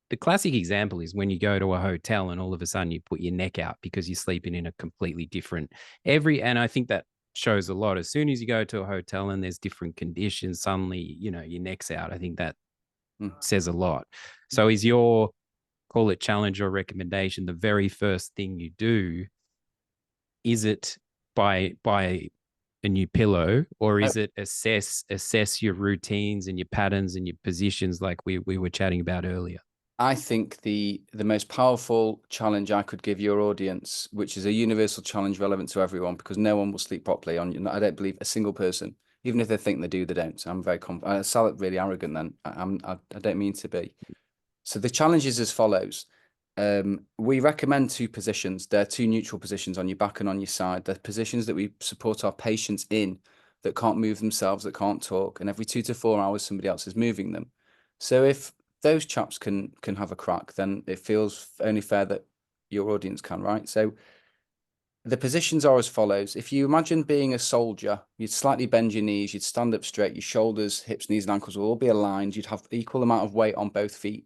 Speaker 1: the classic example is when you go to a hotel and all of a sudden you put your neck out because you're sleeping in a completely different and I think that shows a lot. As soon as you go to a hotel and there's different conditions, suddenly you know your neck's out. I think that
Speaker 2: mm.
Speaker 1: says a lot. So is your call it challenge or recommendation the very first thing you do? Is it by a new pillow, or
Speaker 2: I
Speaker 1: is it assess your routines and your patterns and your positions like we were chatting about earlier?
Speaker 2: I think the most powerful challenge I could give your audience, which is a universal challenge relevant to everyone, because no one will sleep properly on. I don't believe a single person, even if they think they do, they don't. I'm very confident. I sound really arrogant. Then I don't mean to be. So the challenge is as follows. We recommend two positions. They're two neutral positions on your back and on your side. They're positions that we support our patients in that can't move themselves, that can't talk. And every 2 to 4 hours, somebody else is moving them. So if those chaps can have a crack, then it feels only fair that your audience can, right? So the positions are as follows. If you imagine being a soldier, you'd slightly bend your knees, you'd stand up straight, your shoulders, hips, knees, and ankles will all be aligned. You'd have equal amount of weight on both feet.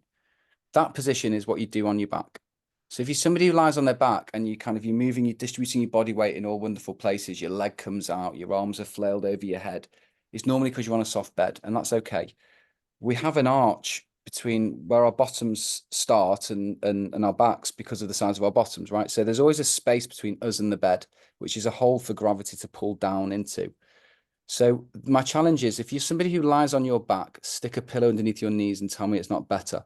Speaker 2: That position is what you do on your back. So if you're somebody who lies on their back and you're moving, you're distributing your body weight in all wonderful places, your leg comes out, your arms are flailed over your head, it's normally because you're on a soft bed, and that's okay. We have an arch between where our bottoms start and our backs because of the size of our bottoms, right? So there's always a space between us and the bed, which is a hole for gravity to pull down into. So my challenge is, if you're somebody who lies on your back, stick a pillow underneath your knees and tell me it's not better.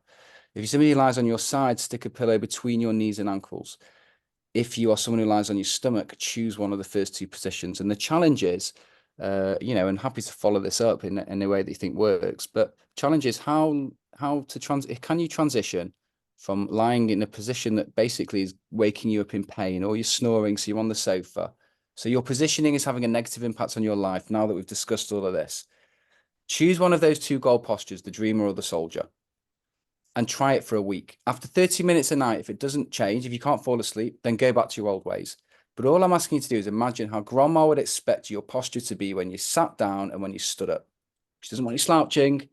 Speaker 2: If you're somebody who lies on your side, stick a pillow between your knees and ankles. If you are someone who lies on your stomach, choose one of the first two positions. And the challenge is, and happy to follow this up in a way that you think works, but challenge is can you transition from lying in a position that basically is waking you up in pain, or you're snoring, so you're on the sofa. So your positioning is having a negative impact on your life now that we've discussed all of this. Choose one of those two goal postures, the dreamer or the soldier, and try it for a week. After 30 minutes a night, if it doesn't change, if you can't fall asleep, then go back to your old ways. But all I'm asking you to do is imagine how grandma would expect your posture to be when you sat down and when you stood up. She doesn't want you slouching.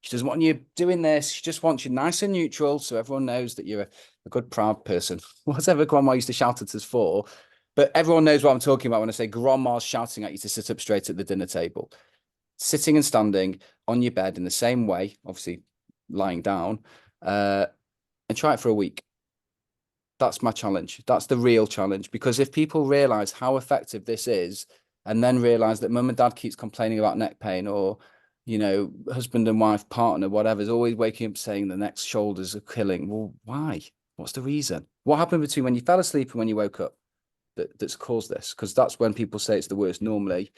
Speaker 2: She doesn't want you doing this. She just wants you nice and neutral so everyone knows that you're a good, proud person. Whatever grandma used to shout at us for. But everyone knows what I'm talking about when I say grandma's shouting at you to sit up straight at the dinner table. Sitting and standing on your bed in the same way, obviously lying down, and try it for a week. That's my challenge. That's the real challenge. Because if people realize how effective this is, and then realize that mum and dad keeps complaining about neck pain, or, husband and wife, partner, whatever, is always waking up saying the neck's shoulders are killing. Well, why? What's the reason? What happened between when you fell asleep and when you woke up that's caused this? Because that's when people say it's the worst normally.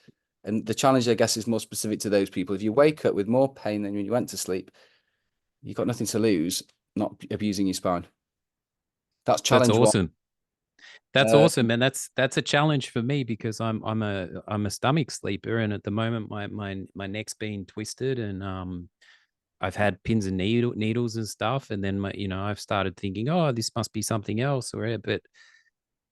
Speaker 2: And the challenge, I guess, is more specific to those people. If you wake up with more pain than when you went to sleep, you've got nothing to lose, not abusing your spine. That's
Speaker 1: That's
Speaker 2: challenge one.
Speaker 1: awesome. That's
Speaker 2: Uh,
Speaker 1: awesome, and that's a challenge for me because I'm a stomach sleeper, and at the moment my neck's been twisted, and I've had pins and needles and stuff, and then I've started thinking, oh, this must be something else, but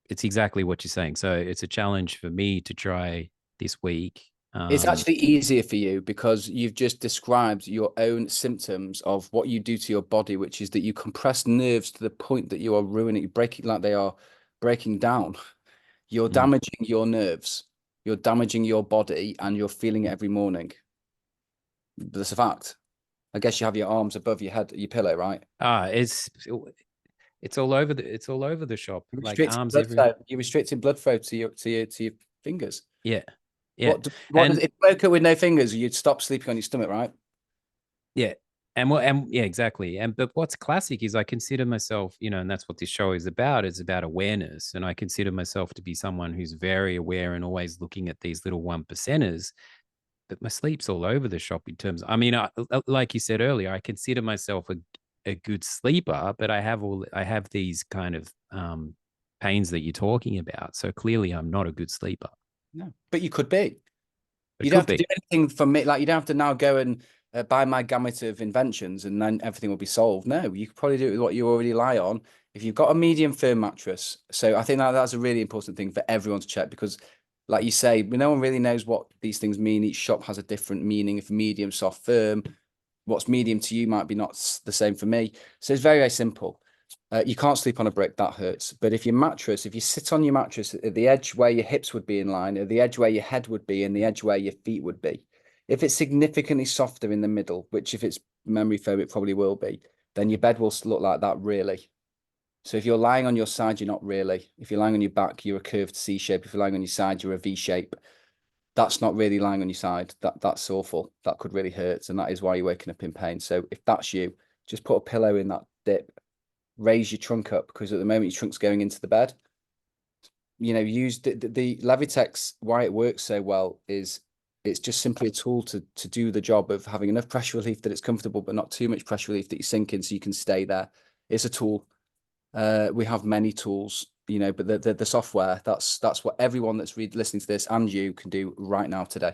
Speaker 1: it's exactly what you're saying. So it's a challenge for me to try this week.
Speaker 2: it's actually easier for you because you've just described your own symptoms of what you do to your body, which is that you compress nerves to the point that you are ruining, breaking, like they are breaking down. You're
Speaker 1: Mm.
Speaker 2: damaging your nerves, you're damaging your body, and you're feeling it every morning. That's a fact. I guess you have your arms above your head, your pillow, right?
Speaker 1: Ah, it's all over the shop,
Speaker 2: You're
Speaker 1: like
Speaker 2: restricting
Speaker 1: arms
Speaker 2: blood
Speaker 1: every.
Speaker 2: flow. You're restricting blood flow to your fingers.
Speaker 1: Yeah, yeah,
Speaker 2: What does
Speaker 1: and
Speaker 2: if you woke up with no fingers, you'd stop sleeping on your stomach, right?
Speaker 1: yeah, and yeah, exactly. And but what's classic is I consider myself, and that's what this show is about. It's about awareness, and I consider myself to be someone who's very aware and always looking at these little one percenters. But my sleep's all over the shop in terms. I mean, like you said earlier, I consider myself a good sleeper, but I have these kind of pains that you're talking about. So clearly, I'm not a good sleeper.
Speaker 2: No, but you could be.
Speaker 1: It
Speaker 2: You don't
Speaker 1: could
Speaker 2: have to do
Speaker 1: be.
Speaker 2: anything for me. Like you don't have to now go and buy my gamut of inventions and then everything will be solved. No, you could probably do it with what you already lie on. If you've got a medium firm mattress, so I think that's a really important thing for everyone to check because, like you say, no one really knows what these things mean. Each shop has a different meaning. If medium, soft, firm, what's medium to you might be not the same for me. So it's very, very simple. You can't sleep on a brick, that hurts. But if you sit on your mattress at the edge where your hips would be in line, at the edge where your head would be, and the edge where your feet would be, if it's significantly softer in the middle, which if it's memory foam, it probably will be, then your bed will look like that really. So if you're lying on your side, you're not really. If you're lying on your back, you're a curved C shape. If you're lying on your side, you're a V shape. That's not really lying on your side. That's awful. That could really hurt. And that is why you're waking up in pain. So if that's you, just put a pillow in that dip, raise your trunk up because at the moment your trunk's going into the bed. Use the Levitex. Why it works so well is it's just simply a tool to do the job of having enough pressure relief that it's comfortable, but not too much pressure relief that you sink in so you can stay there. It's a tool. We have many tools, but the software, that's what everyone that's listening to this and you can do right now today.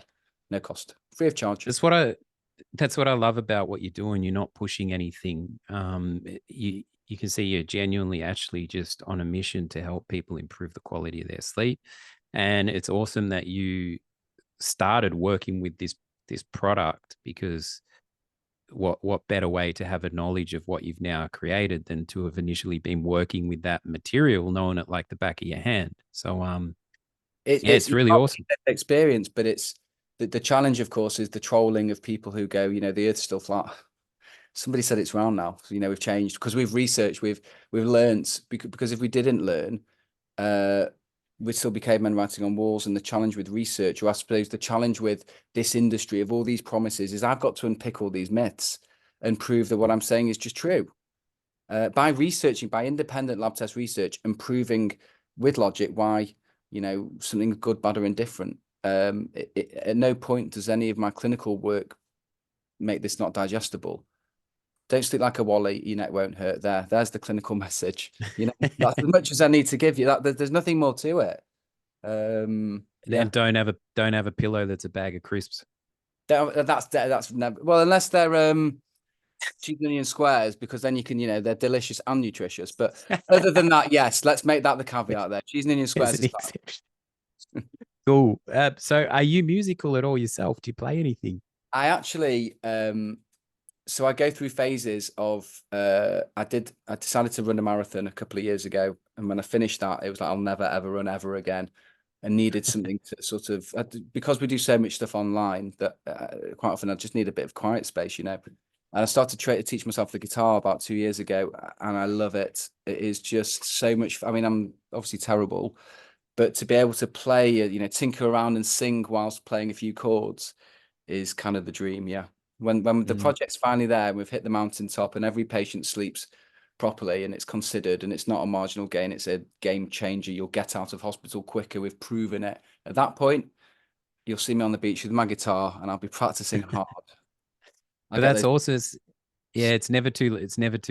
Speaker 2: No cost, free of charge.
Speaker 1: That's what I love about what you're doing. You're not pushing anything. You can see you're genuinely actually just on a mission to help people improve the quality of their sleep. And it's awesome that you started working with this product because what better way to have a knowledge of what you've now created than to have initially been working with that material, knowing it like the back of your hand. So yeah,
Speaker 2: It's
Speaker 1: it's really awesome.
Speaker 2: experience, but it's the challenge, of course, is the trolling of people who go, the Earth's still flat. Somebody said it's round now. So, we've changed because we've researched, we've learned, because if we didn't learn, we'd still be cavemen writing on walls. And the challenge with research, or I suppose the challenge with this industry of all these promises, is I've got to unpick all these myths and prove that what I'm saying is just true. By researching, by independent lab test research, and proving with logic why, something good, bad, or indifferent. At no point does any of my clinical work make this not digestible. Don't sleep like a wally, your neck won't hurt. There's the clinical message. That's as much as I need to give you. There's nothing more to it. Yeah.
Speaker 1: And don't have a pillow that's a bag of crisps.
Speaker 2: That's never, well, unless they're cheese and onion squares, because then you can, they're delicious and nutritious. But other than that, yes, let's make that the caveat there. Cheese and onion
Speaker 1: As
Speaker 2: squares
Speaker 1: an
Speaker 2: is fine.
Speaker 1: exception. Cool. So are you musical at all yourself? Do you play anything?
Speaker 2: I actually, so I go through phases of, I decided to run a marathon a couple of years ago. And when I finished that, it was like, I'll never, ever run ever again. And needed something to sort of, because we do so much stuff online that quite often I just need a bit of quiet space, And I started to teach myself the guitar about 2 years ago, and I love it. It is just so much. I mean, I'm obviously terrible, but to be able to play, tinker around and sing whilst playing a few chords is kind of the dream. Yeah. When the project's finally there and we've hit the mountaintop and every patient sleeps properly and it's considered and it's not a marginal gain, it's a game changer. You'll get out of hospital quicker. We've proven it. At that point, you'll see me on the beach with my guitar and I'll be practicing hard.
Speaker 1: But that's also, yeah, it's never too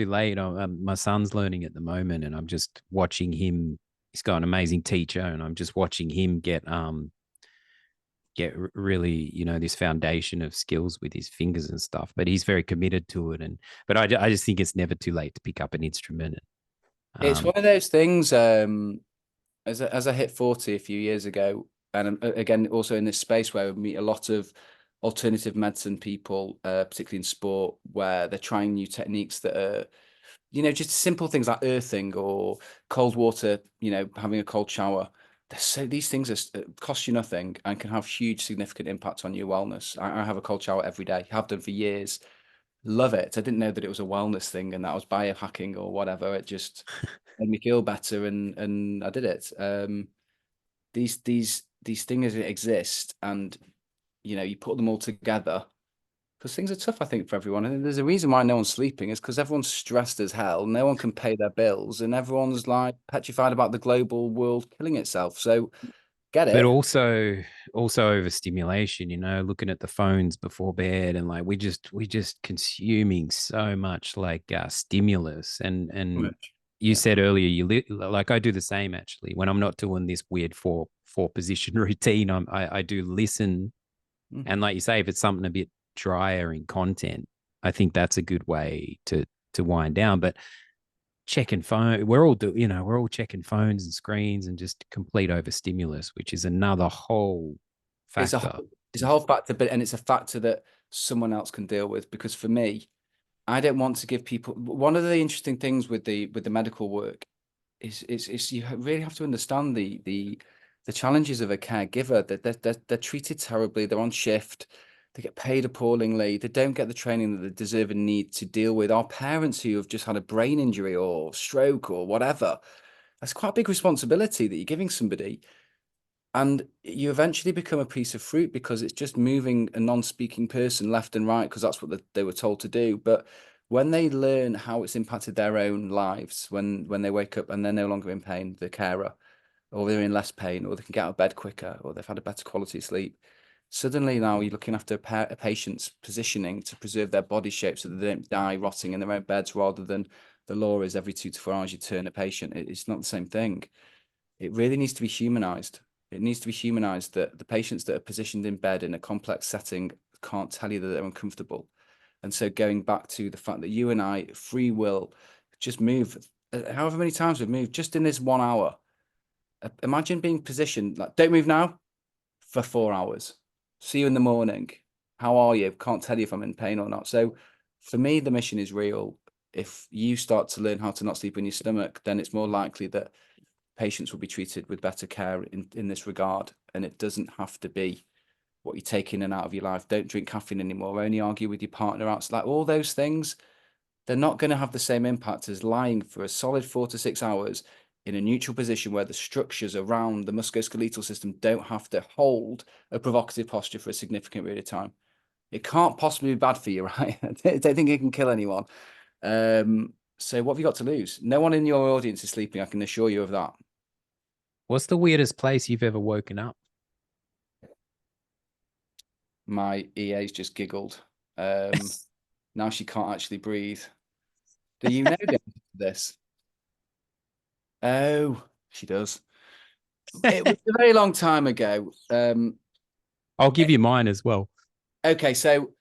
Speaker 1: late. My son's learning at the moment, and I'm just watching him. He's got an amazing teacher, and I'm just watching him get really, this foundation of skills with his fingers and stuff. But he's very committed to it, but I just think it's never too late to pick up an instrument.
Speaker 2: It's one of those things. As I hit 40 a few years ago, and again also in this space where we meet a lot of alternative medicine people, particularly in sport, where they're trying new techniques that are, just simple things like earthing or cold water, having a cold shower. These things cost you nothing and can have huge significant impact on your wellness. I have a cold shower every day, have done for years. Love it. I didn't know that it was a wellness thing and that was biohacking or whatever. It just made me feel better, and I did it. These things exist, and you put them all together because things are tough, I think, for everyone. And there's a reason why no one's sleeping is because everyone's stressed as hell. No one can pay their bills, and everyone's like petrified about the global world killing itself. So get
Speaker 1: But
Speaker 2: it.
Speaker 1: also overstimulation, looking at the phones before bed, and like we just consuming so much like stimulus. And you said earlier like I do the same actually when I'm not doing this weird four position routine. I do listen, and like you say, if it's something a bit drier in content, I think that's a good way to wind down. But checking phone, we're all checking phones and screens and just complete overstimulus, which is another whole factor.
Speaker 2: It's a whole factor, and it's a factor that someone else can deal with. Because for me, I don't want to give people. One of the interesting things with the medical work is you really have to understand the challenges of a caregiver. That they're treated terribly. They're on shift. They get paid appallingly. They don't get the training that they deserve and need to deal with our parents who have just had a brain injury or stroke or whatever. That's quite a big responsibility that you're giving somebody. And you eventually become a piece of fruit because it's just moving a non-speaking person left and right because that's what they were told to do. But when they learn how it's impacted their own lives, when they wake up and they're no longer in pain, the carer, or they're in less pain, or they can get out of bed quicker, or they've had a better quality of sleep, suddenly now you're looking after a patient's positioning to preserve their body shape so that they don't die rotting in their own beds, rather than the law is every 2 to 4 hours you turn a patient. It's not the same thing. It really needs to be humanized. It needs to be humanized that the patients that are positioned in bed in a complex setting can't tell you that they're uncomfortable. And so going back to the fact that you and I, free will, just move, however many times we've moved just in this 1 hour. Imagine being positioned like, don't move now for 4 hours. See you in the morning. How are you? Can't tell you if I'm in pain or not. So for me, the mission is real. If you start to learn how to not sleep in your stomach, then it's more likely that patients will be treated with better care in this regard. And it doesn't have to be what you take in and out of your life. Don't drink caffeine anymore. Only argue with your partner outside. Like all those things, they're not going to have the same impact as lying for a solid 4 to 6 hours in a neutral position where the structures around the musculoskeletal system don't have to hold a provocative posture for a significant period of time. It can't possibly be bad for you, right? I don't think it can kill anyone. So what have you got to lose? No one in your audience is sleeping, I can assure you of that.
Speaker 1: What's the weirdest place you've ever woken up?
Speaker 2: My EA's just giggled. Now she can't actually breathe. Do you know this? Oh, she does. It was a very long time ago.
Speaker 1: I'll give you mine as well.
Speaker 2: Okay, so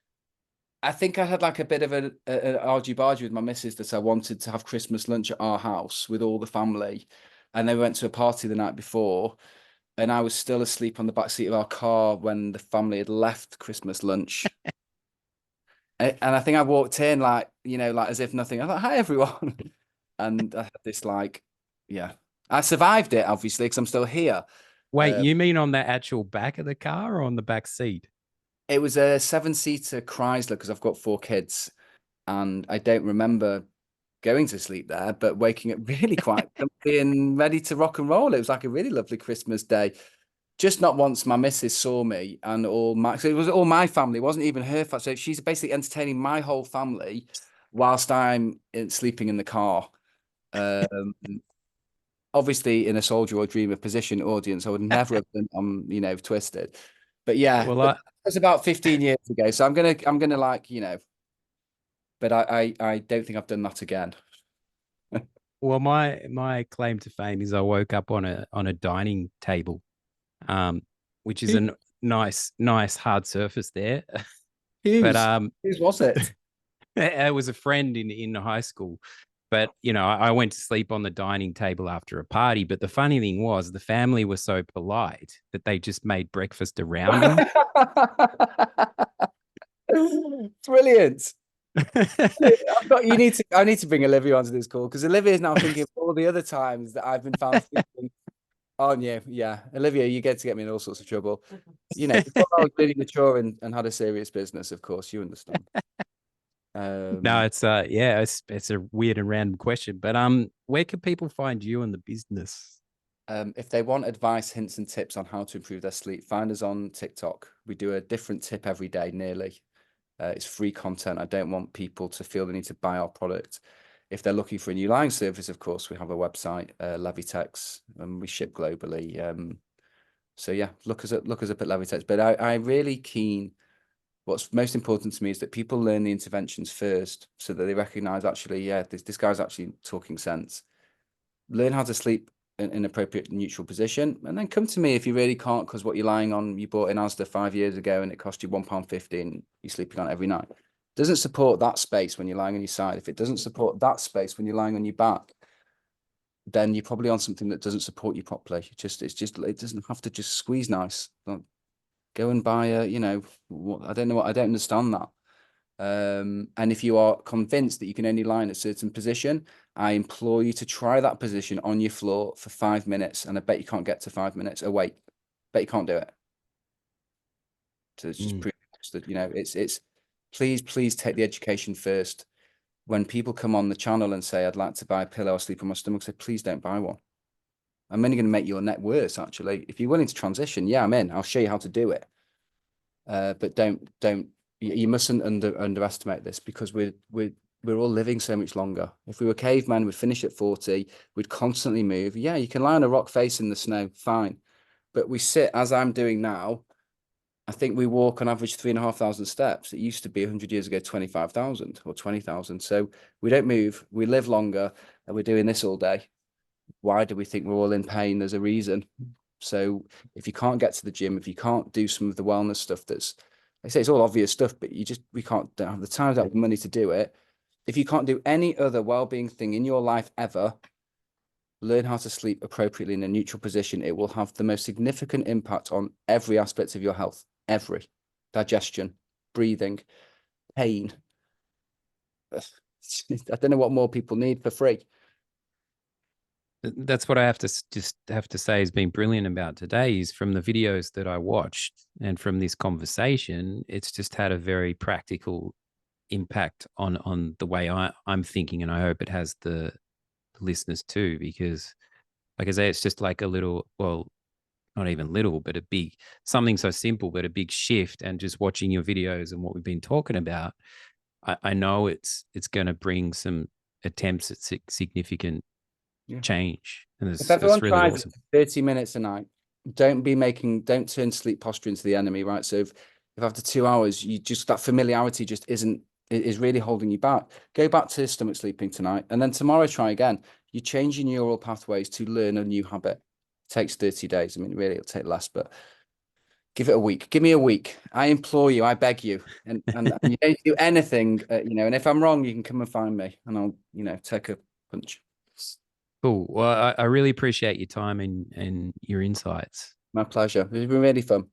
Speaker 2: I think I had like a bit of an argy-bargy with my missus that I wanted to have Christmas lunch at our house with all the family. And they went to a party the night before. And I was still asleep on the back seat of our car when the family had left Christmas lunch. And I think I walked in like, like as if nothing. I thought, hi, everyone. And I had this like, yeah. I survived it, obviously, because I'm still here.
Speaker 1: Wait, you mean on the actual back of the car or on the back seat?
Speaker 2: It was a 7-seater Chrysler because I've got 4 kids. And I don't remember going to sleep there, but waking up really quite comfy and ready to rock and roll. It was like a really lovely Christmas day. Just not once my missus saw me and so it was all my family. It wasn't even her family. So she's basically entertaining my whole family whilst I'm sleeping in the car. Obviously in a soldier or dreamer position audience, I would never have been, twisted. But yeah,
Speaker 1: Well,
Speaker 2: but that was about 15 years ago. So I'm gonna like, but I don't think I've done that again.
Speaker 1: my claim to fame is I woke up on a dining table, which is a nice hard surface there. But
Speaker 2: Whose was it?
Speaker 1: it was a friend in high school. But I went to sleep on the dining table after a party. But the funny thing was, the family was so polite that they just made breakfast around him.
Speaker 2: Brilliant. I need to bring Olivia onto this call because Olivia is now thinking of all the other times that I've been found sleeping on you. Yeah, Olivia, you get to get me in all sorts of trouble. Before I was really mature and had a serious business, of course, you understand.
Speaker 1: No, it's it's a weird and random question, but where can people find you in the business?
Speaker 2: If they want advice, hints, and tips on how to improve their sleep, find us on TikTok. We do a different tip every day, nearly. It's free content. I don't want people to feel they need to buy our product. If they're looking for a new line service, of course, we have a website, Levitex, and we ship globally. So yeah, look us up at Levitex. But I really keen. What's most important to me is that people learn the interventions first, so that they recognize actually, yeah, this guy's actually talking sense. Learn how to sleep in an appropriate neutral position, and then come to me if you really can't because what you're lying on you bought in Asda 5 years ago and it cost you £1.50 and you're sleeping on it every night. Doesn't support that space when you're lying on your side. If it doesn't support that space when you're lying on your back, then you're probably on something that doesn't support you properly. It doesn't have to just squeeze nice. Don't go and buy I don't understand that. And if you are convinced that you can only lie in a certain position, I implore you to try that position on your floor for 5 minutes. And I bet you can't get to 5 minutes. Oh, wait, bet you can't do it. So it's just proof that, it's please take the education first. When people come on the channel and say, I'd like to buy a pillow or sleep on my stomach, say, please don't buy one. I'm only going to make your neck worse, actually. If you're willing to transition, yeah, I'm in. I'll show you how to do it. But you mustn't underestimate this because we're all living so much longer. If we were cavemen, we'd finish at 40, we'd constantly move. Yeah, you can lie on a rock face in the snow, fine. But we sit, as I'm doing now, I think we walk on average 3,500 steps. It used to be 100 years ago, 25,000 or 20,000. So we don't move, we live longer, and we're doing this all day. Why do we think we're all in pain? There's a reason. So if you can't get to the gym, if you can't do some of the wellness stuff I say it's all obvious stuff, but don't have the time, don't have the money to do it. If you can't do any other well-being thing in your life ever, learn how to sleep appropriately in a neutral position. It will have the most significant impact on every aspect of your health, every digestion, breathing, pain, I don't know what more people need for free.
Speaker 1: That's what I have to just have to say has been brilliant about today is from the videos that I watched and from this conversation, it's just had a very practical impact on the way I'm thinking, and I hope it has the listeners too, because like I say, it's just like a little, well, not even little, but a big something so simple, but a big shift. And just watching your videos and what we've been talking about, I know it's going to bring some attempts at significant
Speaker 2: Yeah.
Speaker 1: change, and
Speaker 2: If
Speaker 1: it's
Speaker 2: everyone
Speaker 1: really
Speaker 2: tries it
Speaker 1: awesome.
Speaker 2: for 30 minutes a night, don't turn sleep posture into the enemy, right? So if after 2 hours, you just, that familiarity just is really holding you back. Go back to stomach sleeping tonight. And then tomorrow, try again. You change your neural pathways to learn a new habit. It takes 30 days. I mean, really, it'll take less, but give it a week. Give me a week. I implore you. I beg you. And you don't do anything, and if I'm wrong, you can come and find me and I'll, take a punch.
Speaker 1: Cool. Well, I really appreciate your time and your insights.
Speaker 2: My pleasure. It's been really fun.